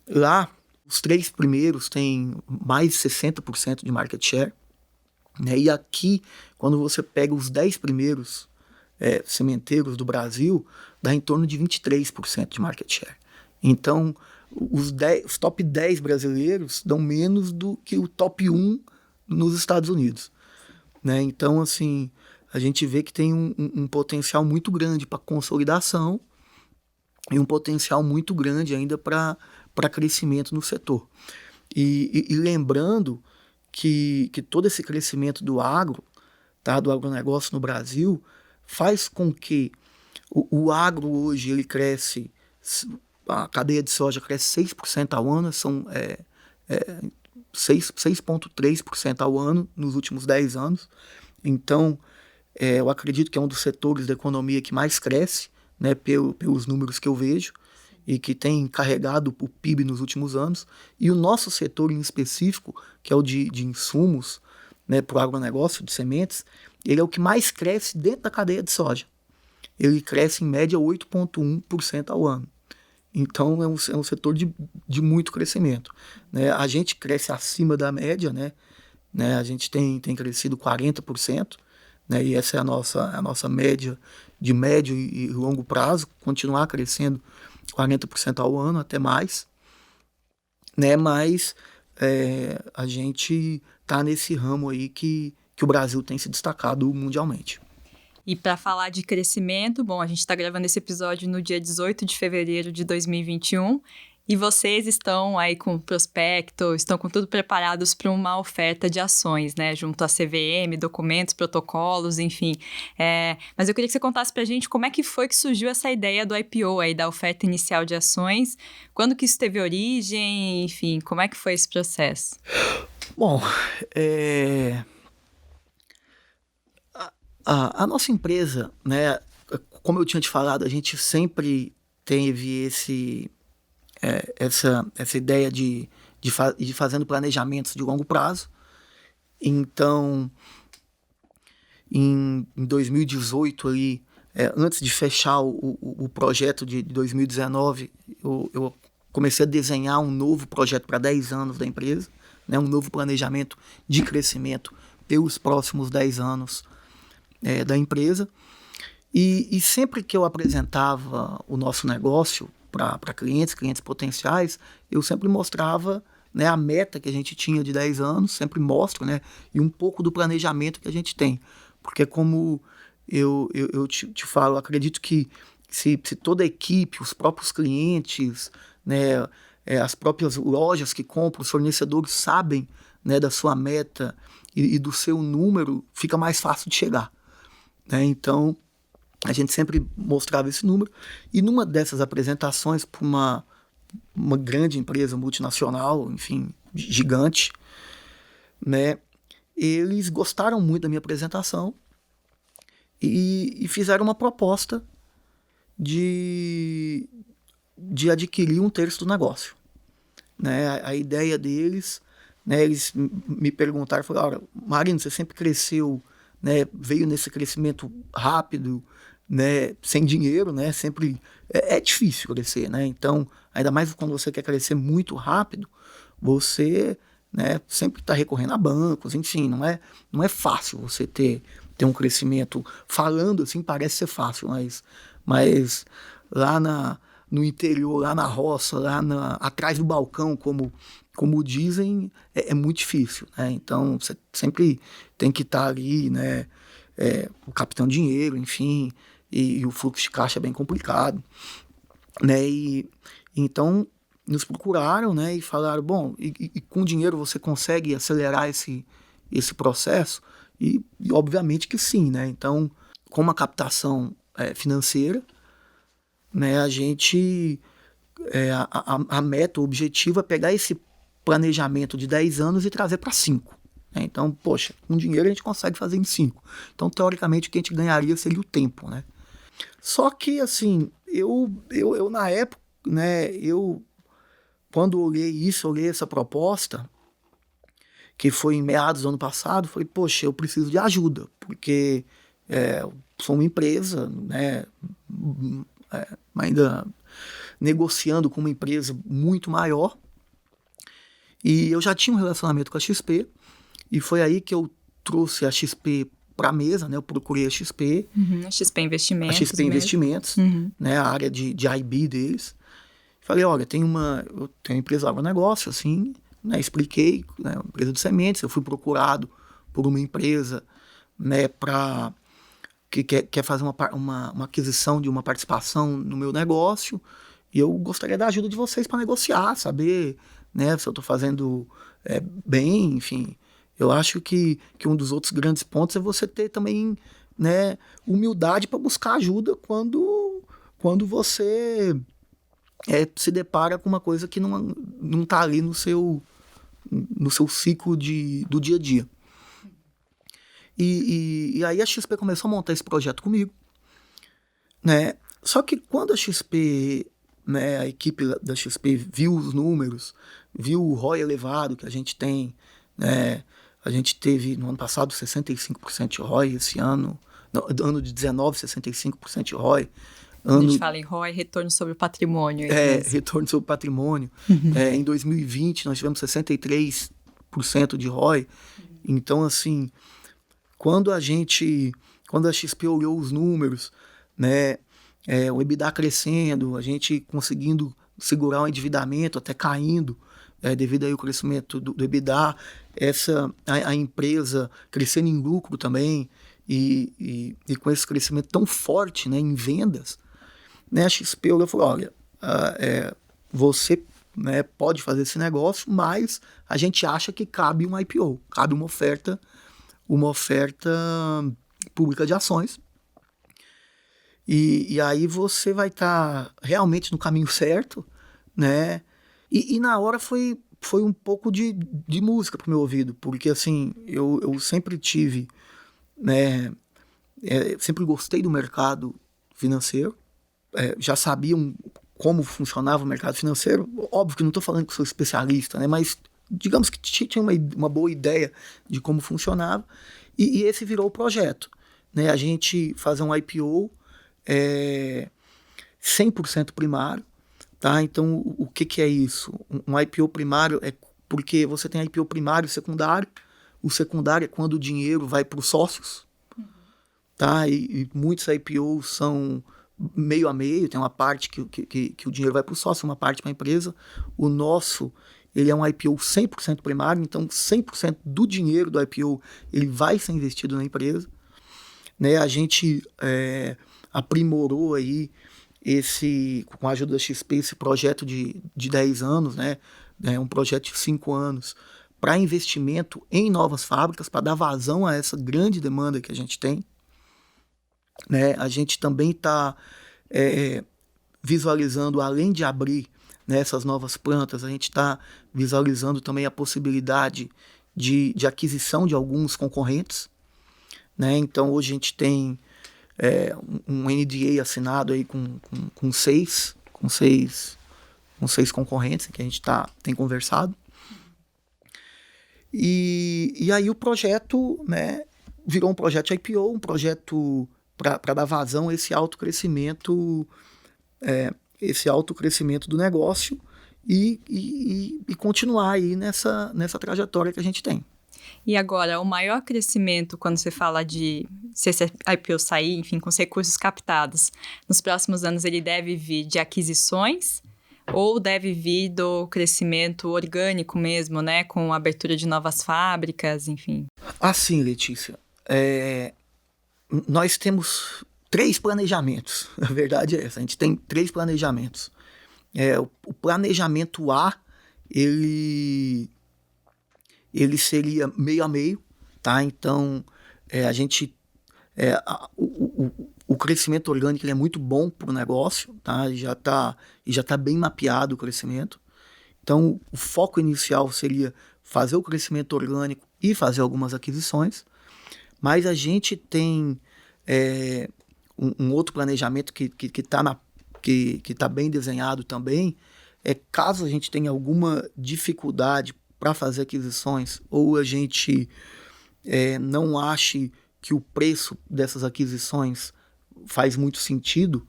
Lá, os 3 primeiros têm mais de 60% de market share, né? E aqui, quando você pega os 10 primeiros sementeiros do Brasil, dá em torno de 23% de market share. Então, os top 10 brasileiros dão menos do que o top 1 nos Estados Unidos, né? Então, assim, a gente vê que tem um potencial muito grande para consolidação e um potencial muito grande ainda para crescimento no setor. E lembrando que todo esse crescimento do agro, tá, do agronegócio no Brasil, faz com que o agro hoje ele cresce, a cadeia de soja cresce 6% ao ano, são 6,3% ao ano nos últimos 10 anos. Então, eu acredito que é um dos setores da economia que mais cresce, né, pelos números que eu vejo, e que tem carregado o PIB nos últimos anos. E o nosso setor em específico, que é o de insumos, né, para o agronegócio, de sementes, ele é o que mais cresce dentro da cadeia de soja. Ele cresce em média 8,1% ao ano. Então é um setor de muito crescimento, né? A gente cresce acima da média, né? A gente tem crescido 40%, né? E essa é a nossa média de médio e longo prazo, continuar crescendo 40% ao ano, até mais, né? Mas a gente está nesse ramo aí que o Brasil tem se destacado mundialmente. E para falar de crescimento, bom, a gente está gravando esse episódio no dia 18 de fevereiro de 2021 e vocês estão aí com prospecto, estão com tudo preparados para uma oferta de ações, né? Junto à CVM, documentos, protocolos, enfim. Mas eu queria que você contasse para a gente como é que foi que surgiu essa ideia do IPO aí, da oferta inicial de ações, quando que isso teve origem, enfim, como é que foi esse processo? Bom, a nossa empresa, né, como eu tinha te falado, a gente sempre teve essa ideia de fazendo planejamentos de longo prazo. Então, em 2018, ali, antes de fechar o projeto de 2019, eu comecei a desenhar um novo projeto para 10 anos da empresa, né, um novo planejamento de crescimento pelos próximos 10 anos da empresa. E sempre que eu apresentava o nosso negócio para clientes potenciais, eu sempre mostrava, né, a meta que a gente tinha de 10 anos, sempre mostro, né, e um pouco do planejamento que a gente tem. Porque como eu te falo, acredito que se toda a equipe, os próprios clientes, né, as próprias lojas que compram, os fornecedores sabem, né, da sua meta e do seu número, fica mais fácil de chegar. Né? Então, a gente sempre mostrava esse número. E numa dessas apresentações para uma grande empresa multinacional, enfim, gigante, né, eles gostaram muito da minha apresentação e fizeram uma proposta de adquirir 1/3 do negócio. Né? A ideia deles, né, eles me perguntaram, falaram: Marino, você sempre cresceu, né, veio nesse crescimento rápido, né, sem dinheiro, né, sempre é difícil crescer, né? Então, ainda mais quando você quer crescer muito rápido, você, né, sempre está recorrendo a bancos, enfim, não é fácil você ter um crescimento. Falando assim parece ser fácil, mas lá no interior, lá na roça, atrás do balcão, como dizem, é muito difícil, né? Então você sempre tem que estar ali, né, o capitão dinheiro, enfim, e o fluxo de caixa é bem complicado, né? E então nos procuraram, né, e falaram: bom, e com dinheiro você consegue acelerar esse processo? E obviamente que sim, né? Então, com uma captação financeira, né, a gente, a meta, o objetivo é pegar esse planejamento de 10 anos e trazer para 5. Né? Então, poxa, com dinheiro a gente consegue fazer em 5. Então, teoricamente, o que a gente ganharia seria o tempo, né? Só que, assim, eu na época, né, quando olhei essa proposta, que foi em meados do ano passado, falei: poxa, eu preciso de ajuda, porque sou uma empresa, né, ainda negociando com uma empresa muito maior, e eu já tinha um relacionamento com a XP, e foi aí que eu trouxe a XP para a mesa, né? Eu procurei a XP. A XP Investimentos. A XP Investimentos, né? A área de IB deles. Falei: olha, eu tenho uma empresa agronegócio, assim, né? Expliquei, né? Uma empresa de sementes. Eu fui procurado por uma empresa, né, que quer fazer uma aquisição de uma participação no meu negócio, e eu gostaria da ajuda de vocês para negociar, saber, né, se eu estou fazendo bem, enfim. Eu acho que um dos outros grandes pontos é você ter também, né, humildade para buscar ajuda quando você se depara com uma coisa que não está ali no seu ciclo do dia a dia. E aí a XP começou a montar esse projeto comigo, né? Só que quando a XP, né, a equipe da XP viu os números, viu o ROI elevado que a gente tem, né? A gente teve no ano passado 65% de ROI, esse ano, no ano de 19, 65% de ROI. A gente fala em ROI, retorno sobre o patrimônio. Retorno sobre o patrimônio. Em 2020 nós tivemos 63% de ROI. Então, assim, quando a XP olhou os números, né, o EBITDA crescendo, a gente conseguindo segurar o endividamento, até caindo, devido aí ao crescimento do EBITDA, a empresa crescendo em lucro também, e com esse crescimento tão forte, né, em vendas, né, a XP olhou e falou: olha, você, né, pode fazer esse negócio, mas a gente acha que cabe um IPO, cabe uma oferta pública de ações, e aí você vai estar realmente no caminho certo, né? E na hora foi um pouco de música para o meu ouvido, porque assim, eu sempre tive, né, sempre gostei do mercado financeiro, já sabia como funcionava o mercado financeiro. Óbvio que não estou falando que sou especialista, né, mas digamos que tinha uma boa ideia de como funcionava, e esse virou o projeto, né, a gente fazer um IPO, é 100% primário, tá? Então, o que é isso? Um IPO primário é porque você tem IPO primário e secundário. O secundário é quando o dinheiro vai para os sócios, tá? E muitos IPOs são meio a meio, tem uma parte que o dinheiro vai para o sócio, uma parte para a empresa. O nosso, ele é um IPO 100% primário, então 100% do dinheiro do IPO ele vai ser investido na empresa. Né? A gente aprimorou aí com a ajuda da XP, esse projeto de 10 anos, né? Um projeto de 5 anos, para investimento em novas fábricas, para dar vazão a essa grande demanda que a gente tem. Né? A gente também está visualizando, além de abrir, né, essas novas plantas, a gente está visualizando também a possibilidade de aquisição de alguns concorrentes. Né? Então, hoje a gente tem um NDA assinado aí com seis concorrentes que a gente tem conversado. E aí o projeto, né, virou um projeto de IPO, um projeto para dar vazão a esse alto crescimento do negócio e continuar aí nessa trajetória que a gente tem. E agora, o maior crescimento, quando você fala de se esse IPO sair, enfim, com os recursos captados, nos próximos anos ele deve vir de aquisições ou deve vir do crescimento orgânico mesmo, né? Com a abertura de novas fábricas, enfim. Assim, Letícia, nós temos 3 planejamentos. A verdade é essa, a gente tem 3 planejamentos. O planejamento A, ele seria meio a meio, tá? Então, a gente... o crescimento orgânico ele é muito bom para o negócio, tá? Já tá bem mapeado o crescimento. Então, o foco inicial seria fazer o crescimento orgânico e fazer algumas aquisições. Mas a gente tem um outro planejamento que tá bem desenhado também. Caso a gente tenha alguma dificuldade para fazer aquisições, ou a gente não ache que o preço dessas aquisições faz muito sentido,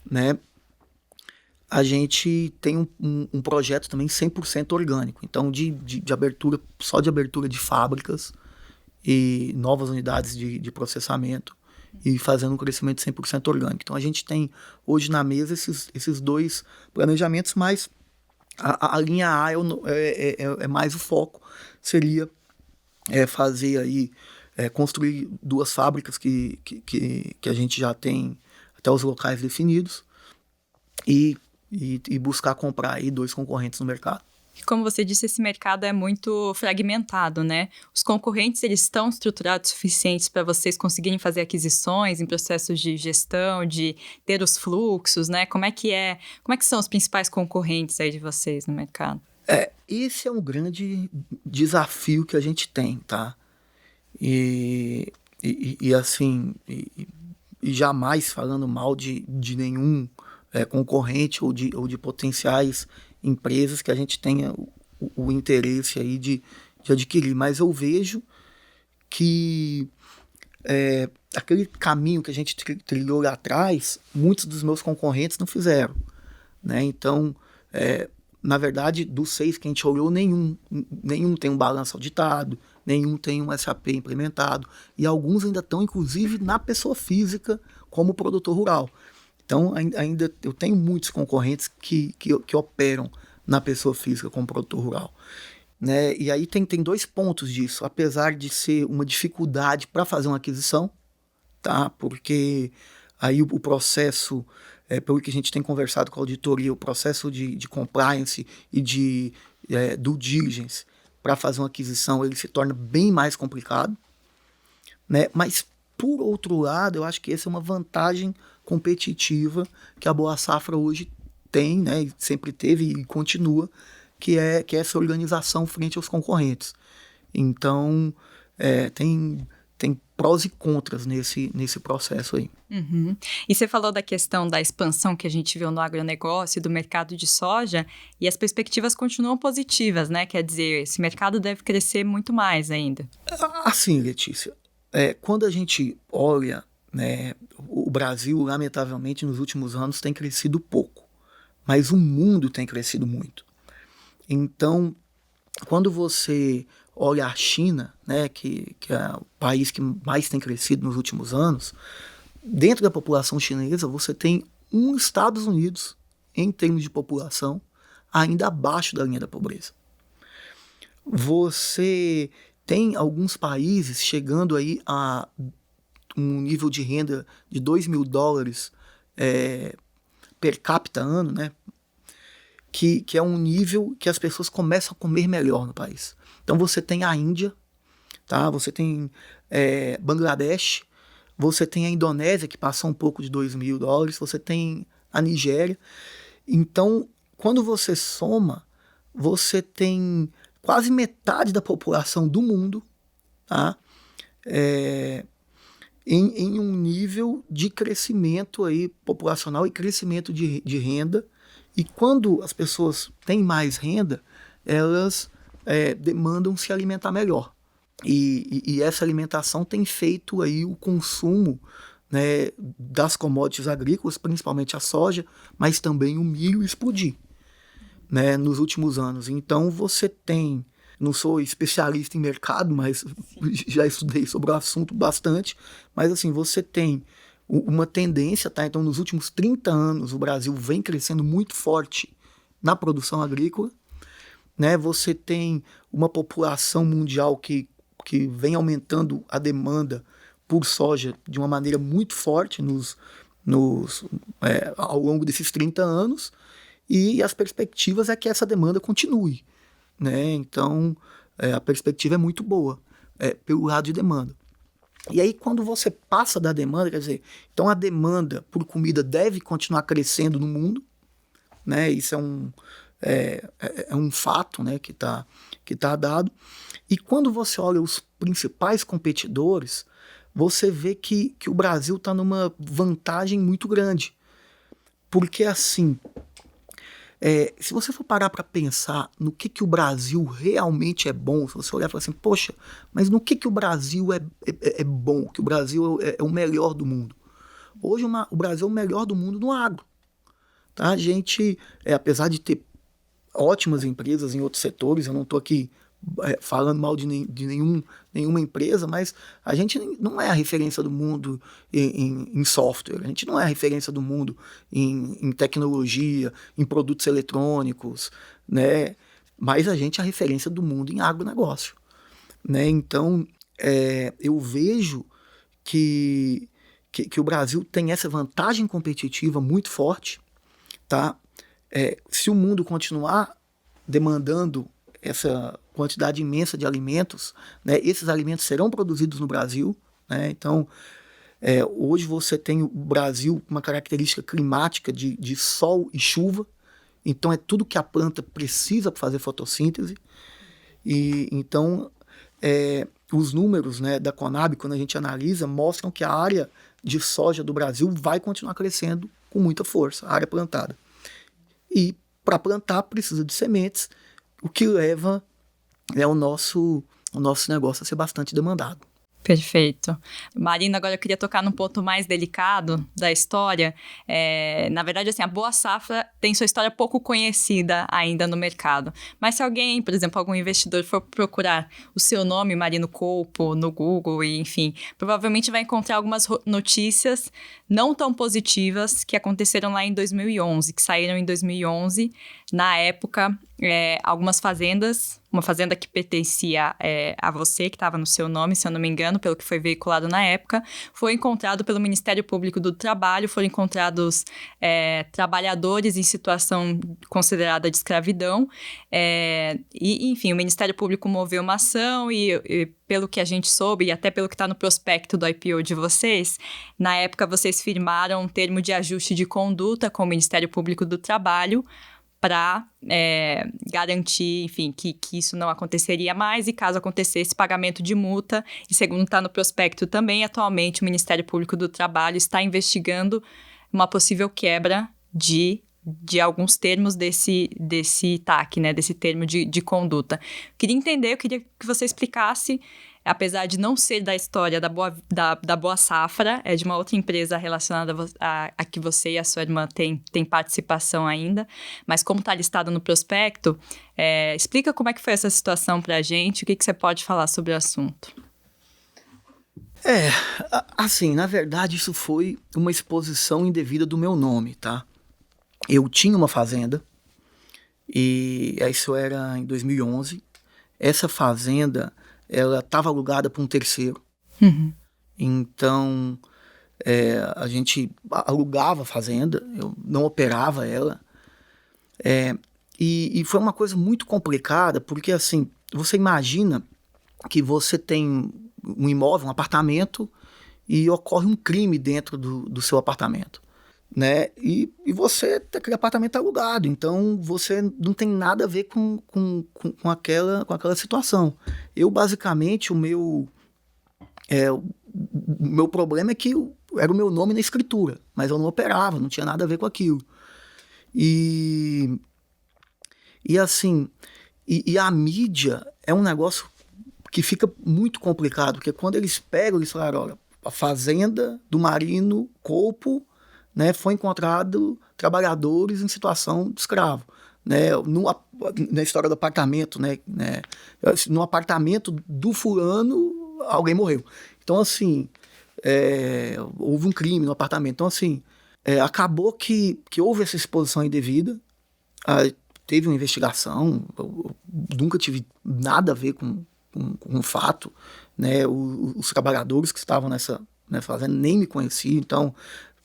né? A gente tem um projeto também 100% orgânico, então de abertura, só de abertura de fábricas e novas unidades de processamento e fazendo um crescimento 100% orgânico. Então a gente tem hoje na mesa esses 2 planejamentos, mas a linha A é mais o foco, seria fazer aí, construir 2 fábricas que a gente já tem até os locais definidos e buscar comprar aí 2 concorrentes no mercado. Como você disse, esse mercado é muito fragmentado, né? Os concorrentes, eles estão estruturados suficientes para vocês conseguirem fazer aquisições em processos de gestão, de ter os fluxos, né? Como é que são os principais concorrentes aí de vocês no mercado? Esse é um grande desafio que a gente tem, tá? E assim, jamais falando mal de nenhum concorrente ou de potenciais empresas que a gente tenha o interesse aí de adquirir, mas eu vejo que aquele caminho que a gente trilhou lá atrás, muitos dos meus concorrentes não fizeram, né? Então, na verdade, dos 6 que a gente olhou, nenhum tem um balanço auditado, nenhum tem um SAP implementado, e alguns ainda estão, inclusive, na pessoa física como produtor rural. Então, ainda eu tenho muitos concorrentes que operam na pessoa física como produtor rural. Né? E aí tem 2 pontos disso, apesar de ser uma dificuldade para fazer uma aquisição, tá? Porque aí o processo, pelo que a gente tem conversado com a auditoria, o processo de compliance e de due diligence para fazer uma aquisição, ele se torna bem mais complicado. Né? Mas, por outro lado, eu acho que essa é uma vantagem competitiva que a Boa Safra hoje tem, né, sempre teve e continua, que é essa organização frente aos concorrentes. Então, tem prós e contras nesse processo aí. Uhum. E você falou da questão da expansão que a gente viu no agronegócio, do mercado de soja, e as perspectivas continuam positivas, né? Quer dizer, esse mercado deve crescer muito mais ainda. Assim, Letícia, quando a gente olha né? O Brasil, lamentavelmente, nos últimos anos tem crescido pouco, mas o mundo tem crescido muito. Então, quando você olha a China, né, que é o país que mais tem crescido nos últimos anos, dentro da população chinesa você tem Estados Unidos, em termos de população, ainda abaixo da linha da pobreza. Você tem alguns países chegando aí a um nível de renda de $2.000 per capita ano, né? Que é um nível que as pessoas começam a comer melhor no país. Então você tem a Índia, tá? Você tem Bangladesh, você tem a Indonésia, que passou um pouco de $2.000, você tem a Nigéria. Então, quando você soma, você tem quase metade da população do mundo, tá? Em um nível de crescimento aí populacional e crescimento de renda. E quando as pessoas têm mais renda, elas demandam se alimentar melhor. E essa alimentação tem feito aí o consumo, né, das commodities agrícolas, principalmente a soja, mas também o milho explodir, né, nos últimos anos. Então você tem, não sou especialista em mercado, mas já estudei sobre o assunto bastante, mas assim, você tem uma tendência, tá? Então nos últimos 30 anos o Brasil vem crescendo muito forte na produção agrícola, né? Você tem uma população mundial que vem aumentando a demanda por soja de uma maneira muito forte ao longo desses 30 anos, e as perspectivas é que essa demanda continue, né? Então, a perspectiva é muito boa pelo lado de demanda. E aí, quando você passa da demanda, quer dizer, então a demanda por comida deve continuar crescendo no mundo, né? Isso é um fato, né, que tá dado. E quando você olha os principais competidores, você vê que o Brasil está numa vantagem muito grande. Porque, assim, se você for parar para pensar no que o Brasil realmente é bom, se você olhar e falar assim, poxa, mas no que o Brasil é bom, que o Brasil é o melhor do mundo? Hoje o Brasil é o melhor do mundo no agro. Tá? A gente, apesar de ter ótimas empresas em outros setores, eu não estou aqui falando mal de nenhuma empresa, mas a gente não é a referência do mundo em software, a gente não é a referência do mundo em tecnologia, em produtos eletrônicos, né? Mas a gente é a referência do mundo em agronegócio, né? Então, eu vejo que o Brasil tem essa vantagem competitiva muito forte, tá? Se o mundo continuar demandando essa quantidade imensa de alimentos, né, esses alimentos serão produzidos no Brasil, né? Então, hoje você tem o Brasil uma característica climática de sol e chuva, então é tudo que a planta precisa para fazer fotossíntese. E então os números, né, da Conab, quando a gente analisa, mostram que a área de soja do Brasil vai continuar crescendo com muita força, a área plantada. E para plantar precisa de sementes, o que leva o nosso negócio a ser bastante demandado. Perfeito. Marina, agora eu queria tocar num ponto mais delicado da história. Na verdade, assim, a Boa Safra tem sua história pouco conhecida ainda no mercado. Mas se alguém, por exemplo, algum investidor for procurar o seu nome, Marino Colpo, no Google, e, enfim, provavelmente vai encontrar algumas notícias não tão positivas que aconteceram lá em 2011, que saíram em 2011. Na época, algumas fazendas, uma fazenda que pertencia a você, que estava no seu nome, se eu não me engano, pelo que foi veiculado na época, foi encontrado pelo Ministério Público do Trabalho, foram encontrados trabalhadores em situação considerada de escravidão, e, enfim, o Ministério Público moveu uma ação e pelo que a gente soube, e até pelo que está no prospecto do IPO de vocês, na época vocês firmaram um termo de ajuste de conduta com o Ministério Público do Trabalho, para garantir, enfim, que isso não aconteceria mais, e caso acontecesse, pagamento de multa. E segundo está no prospecto também, atualmente o Ministério Público do Trabalho está investigando uma possível quebra de alguns termos desse TAC, né, desse termo de conduta. Eu queria que você explicasse apesar de não ser da história da Boa Safra, é de uma outra empresa relacionada a que você e a sua irmã têm participação ainda, mas como está listado no prospecto, explica como é que foi essa situação para a gente, o que você pode falar sobre o assunto. Assim, na verdade isso foi uma exposição indevida do meu nome, tá? Eu tinha uma fazenda, e isso era em 2011, essa fazenda, ela estava alugada para um terceiro, então a gente alugava a fazenda, eu não operava ela, e foi uma coisa muito complicada, porque assim, você imagina que você tem um imóvel, um apartamento, e ocorre um crime dentro do seu apartamento, né? E você tem aquele apartamento alugado, então você não tem nada a ver com aquela situação. Eu, basicamente, o meu problema é que era o meu nome na escritura, mas eu não operava, não tinha nada a ver com aquilo. E assim, a mídia é um negócio que fica muito complicado, porque quando eles pegam, eles falaram, olha, a fazenda do Marino Copo, né, foi encontrado trabalhadores em situação de escravo, né, na história do apartamento, né, no apartamento do fulano, alguém morreu. Então, assim, houve um crime no apartamento. Então, assim, acabou que houve essa exposição indevida, teve uma investigação, eu nunca tive nada a ver com o fato, né? Os trabalhadores que estavam nessa fazenda nem me conheciam, então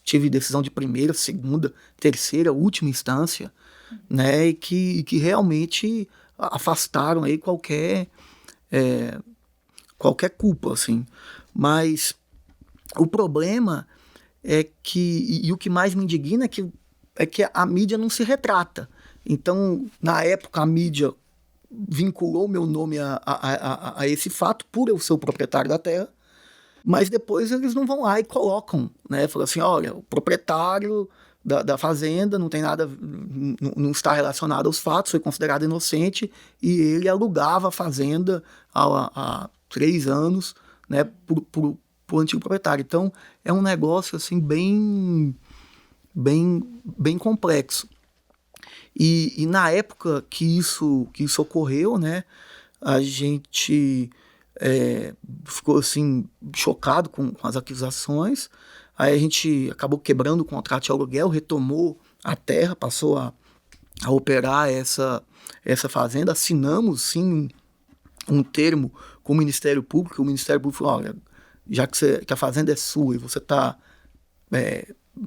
tive decisão de primeira, segunda, terceira, última instância, né? E que realmente afastaram aí qualquer culpa, assim. Mas o problema é que, e o que mais me indigna é que a mídia não se retrata. Então, na época, a mídia vinculou meu nome a esse fato, por eu ser o proprietário da terra, mas depois eles não vão lá e colocam, né? Falam assim, olha, o proprietário da fazenda não tem nada, não está relacionado aos fatos, foi considerado inocente, e ele alugava a fazenda há 3 anos, né, por antigo proprietário. Então, é um negócio assim, bem complexo. E na época que isso ocorreu, né, a gente ficou assim, chocado com as acusações. Aí a gente acabou quebrando o contrato de aluguel, retomou a terra, passou a operar essa fazenda. Assinamos, sim, um termo com o Ministério Público. O Ministério Público falou, olha, já que a fazenda é sua e você está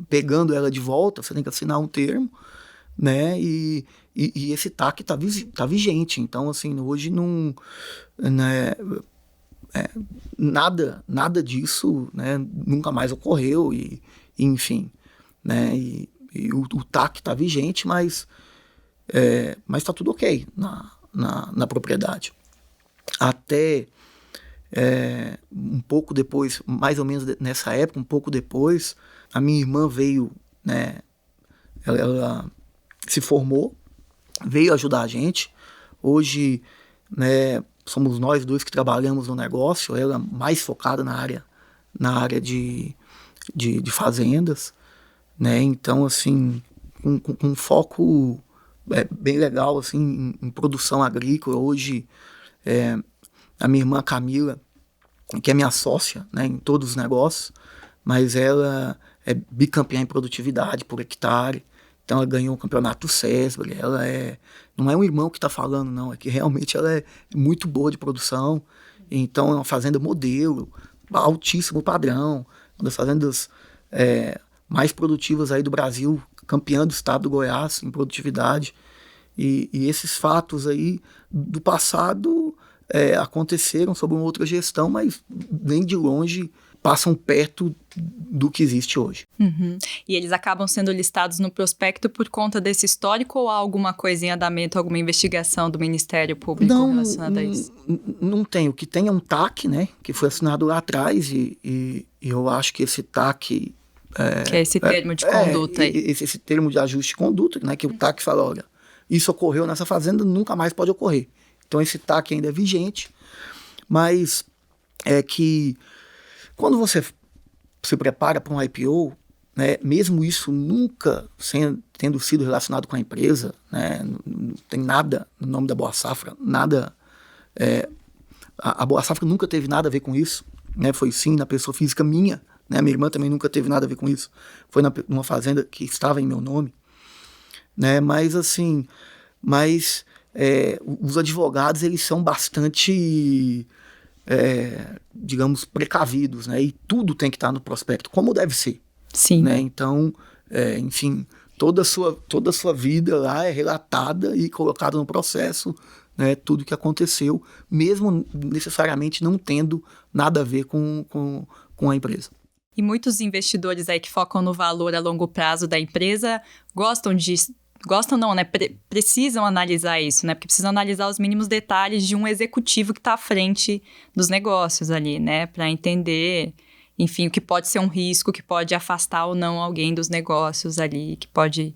pegando ela de volta, você tem que assinar um termo, né? E esse TAC tá vigente. Então, assim, hoje não, né, nada disso, né, nunca mais ocorreu, e enfim, né? E o TAC tá vigente, mas tá tudo ok na propriedade. Até um pouco depois, mais ou menos nessa época, um pouco depois, a minha irmã veio, né? Ela se formou, veio ajudar a gente. Hoje, né, somos nós dois que trabalhamos no negócio, ela mais focada na área de fazendas, né? Então, assim, com um foco bem legal, assim, em produção agrícola. Hoje, a minha irmã Camila, que é minha sócia, né, em todos os negócios, mas ela é bicampeã em produtividade por hectare. Então ela ganhou o campeonato César. Ela não é um irmão que está falando, não, é que realmente ela é muito boa de produção. Então é uma fazenda modelo, altíssimo padrão, uma das fazendas mais produtivas aí do Brasil, campeã do estado do Goiás em produtividade. E esses fatos aí do passado aconteceram sob uma outra gestão, mas nem de longe passam perto do que existe hoje. Uhum. E eles acabam sendo listados no prospecto por conta desse histórico, ou há alguma coisa em andamento, alguma investigação do Ministério Público relacionada a isso? Não tem. O que tem é um TAC, né, que foi assinado lá atrás, e eu acho que esse TAC... que é esse termo de conduta aí. Esse termo de ajuste de conduta, né, que o TAC fala, olha, isso ocorreu nessa fazenda, nunca mais pode ocorrer. Então esse TAC ainda é vigente, mas é que quando você se prepara para um IPO, né, mesmo isso nunca tendo sido relacionado com a empresa, né, não tem nada no nome da Boa Safra, nada. A Boa Safra nunca teve nada a ver com isso, né, foi sim na pessoa física minha, né, minha irmã também nunca teve nada a ver com isso, foi numa fazenda que estava em meu nome, né, mas assim, os advogados eles são bastante, digamos, precavidos, né, e tudo tem que estar no prospecto, como deve ser. Sim. Né? Então, enfim, toda a sua vida lá é relatada e colocada no processo, né? Tudo que aconteceu, mesmo necessariamente não tendo nada a ver com a empresa. E muitos investidores aí que focam no valor a longo prazo da empresa precisam analisar isso, né? Porque precisam analisar os mínimos detalhes de um executivo que está à frente dos negócios ali, né? Para entender, enfim, o que pode ser um risco, que pode afastar ou não alguém dos negócios ali, que pode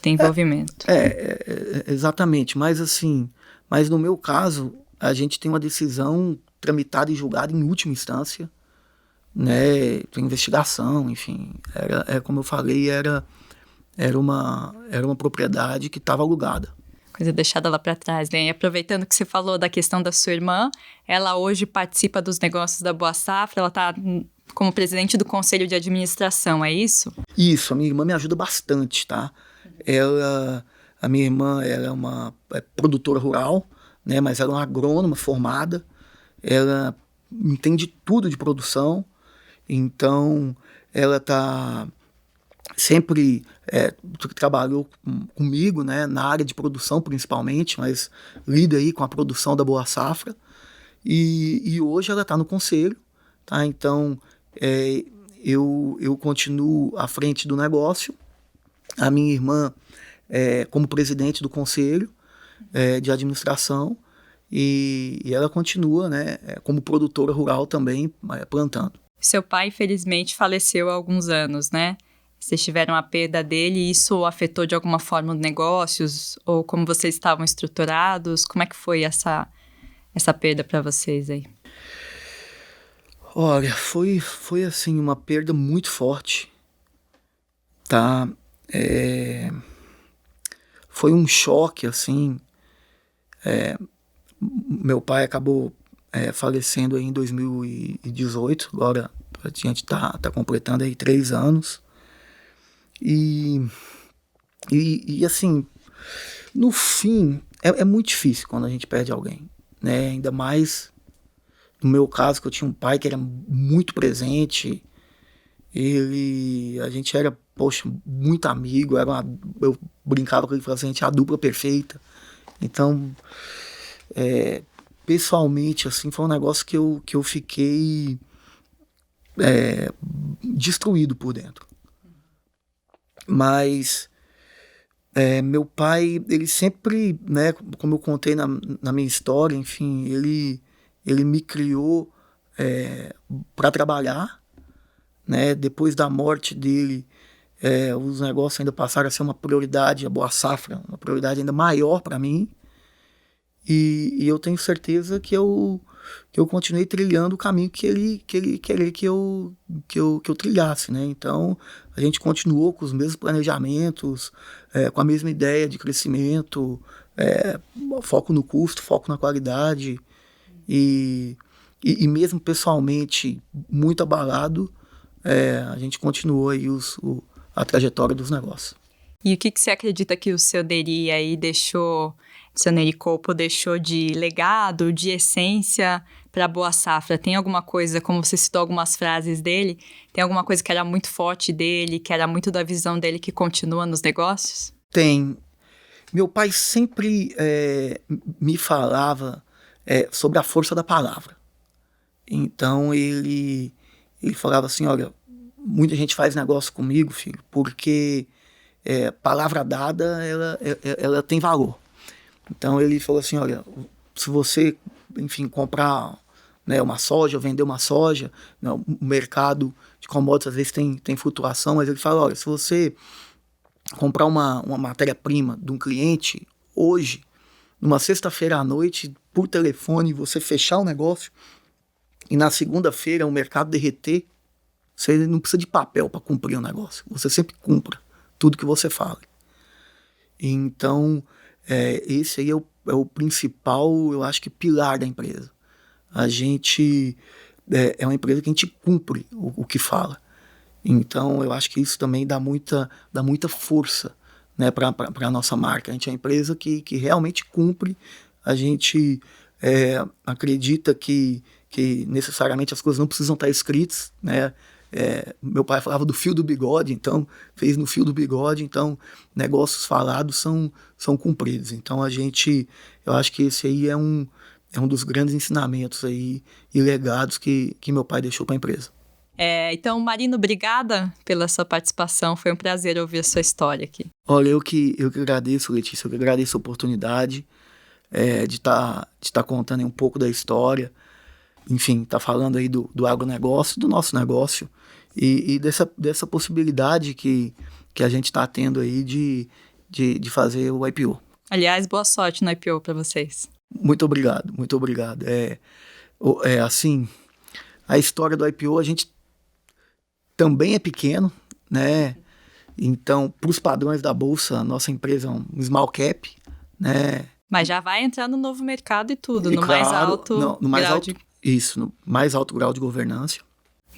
ter envolvimento. Exatamente. Mas assim, no meu caso, a gente tem uma decisão tramitada e julgada em última instância, né? Tem investigação, enfim. Como eu falei, era uma propriedade que estava alugada. Coisa deixada lá para trás, né? E aproveitando que você falou da questão da sua irmã, ela hoje participa dos negócios da Boa Safra, ela está como presidente do conselho de administração, é isso? Isso, a minha irmã me ajuda bastante, tá? A minha irmã, ela é uma produtora rural, né? Mas ela é uma agrônoma formada, ela entende tudo de produção, então ela está sempre trabalhou comigo, né, na área de produção principalmente, mas lida aí com a produção da Boa Safra, e hoje ela está no conselho, tá? Então eu continuo à frente do negócio, a minha irmã como presidente do conselho de administração, e ela continua, né, como produtora rural também, plantando. Seu pai, infelizmente, faleceu há alguns anos, né? Vocês tiveram a perda dele e isso afetou de alguma forma os negócios? Ou como vocês estavam estruturados? Como é que foi essa perda para vocês aí? Olha, foi assim, uma perda muito forte, tá? Foi um choque, assim. Meu pai acabou falecendo aí em 2018, agora a gente tá completando aí 3 anos. E assim, no fim, é muito difícil quando a gente perde alguém, né? Ainda mais no meu caso, que eu tinha um pai que era muito presente, a gente era, poxa, muito amigo, eu brincava com ele e falava assim, a gente é a dupla perfeita. Então, pessoalmente, assim, foi um negócio que eu fiquei destruído por dentro. Mas meu pai, ele sempre, né, como eu contei na minha história, enfim, ele me criou para trabalhar, né? Depois da morte dele, os negócios ainda passaram a ser uma prioridade, a Boa Safra, uma prioridade ainda maior para mim. E eu tenho certeza que eu continuei trilhando o caminho que ele queria que eu trilhasse, né? Então, a gente continuou com os mesmos planejamentos, com a mesma ideia de crescimento, foco no custo, foco na qualidade, e mesmo pessoalmente muito abalado, a gente continuou aí a trajetória dos negócios. E o que você acredita que o seu Neri aí deixou, seu Neri Colpo deixou de legado, de essência para a Boa Safra? Tem alguma coisa, como você citou algumas frases dele, tem alguma coisa que era muito forte dele, que era muito da visão dele que continua nos negócios? Tem. Meu pai sempre me falava sobre a força da palavra. Então ele falava assim, olha, muita gente faz negócio comigo, filho, porque palavra dada, ela tem valor. Então ele falou assim, olha, se você, enfim, comprar, né, uma soja, ou vender uma soja, né, o mercado de commodities às vezes tem flutuação, mas ele fala, olha, se você comprar uma matéria-prima de um cliente hoje, numa sexta-feira à noite, por telefone, você fechar o negócio, e na segunda-feira o mercado derreter, você não precisa de papel para cumprir o negócio. Você sempre cumpra tudo que você fala. Então, esse aí é o principal, eu acho que, pilar da empresa. A gente é uma empresa que a gente cumpre o que fala. Então, eu acho que isso também dá muita força, né, para a nossa marca. A gente é uma empresa que realmente cumpre. A gente acredita que necessariamente as coisas não precisam estar escritas, né? Meu pai falava do fio do bigode, então fez no fio do bigode, então negócios falados são cumpridos. Então eu acho que esse aí é um dos grandes ensinamentos aí e legados que meu pai deixou para a empresa. Então, Marino, obrigada pela sua participação, foi um prazer ouvir a sua história aqui. Olha, eu que agradeço, Letícia, eu que agradeço a oportunidade de estar contando aí um pouco da história, enfim, tá falando aí do agronegócio, do nosso negócio e dessa possibilidade que a gente está tendo aí de fazer o IPO. Aliás, boa sorte no IPO para vocês. Muito obrigado, muito obrigado. Assim, a história do IPO, a gente também é pequeno, né? Então, para os padrões da Bolsa, a nossa empresa é um small cap, né? Mas já vai entrar no novo mercado e tudo, no claro, mais alto no mais grau alto, Isso, no mais alto grau de governança.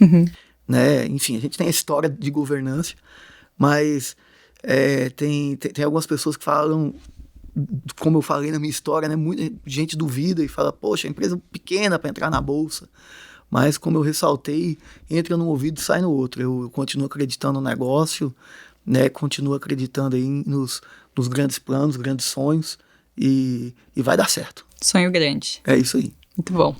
Uhum. Né? Enfim, a gente tem a história de governança, mas tem algumas pessoas que falam, como eu falei na minha história, né? Muita gente duvida e fala, poxa, empresa pequena para entrar na Bolsa. Mas, como eu ressaltei, entra num ouvido e sai no outro. Eu continuo acreditando no negócio, né? Continuo acreditando aí nos grandes planos, grandes sonhos, e vai dar certo. Sonho grande. É isso aí. Muito bom.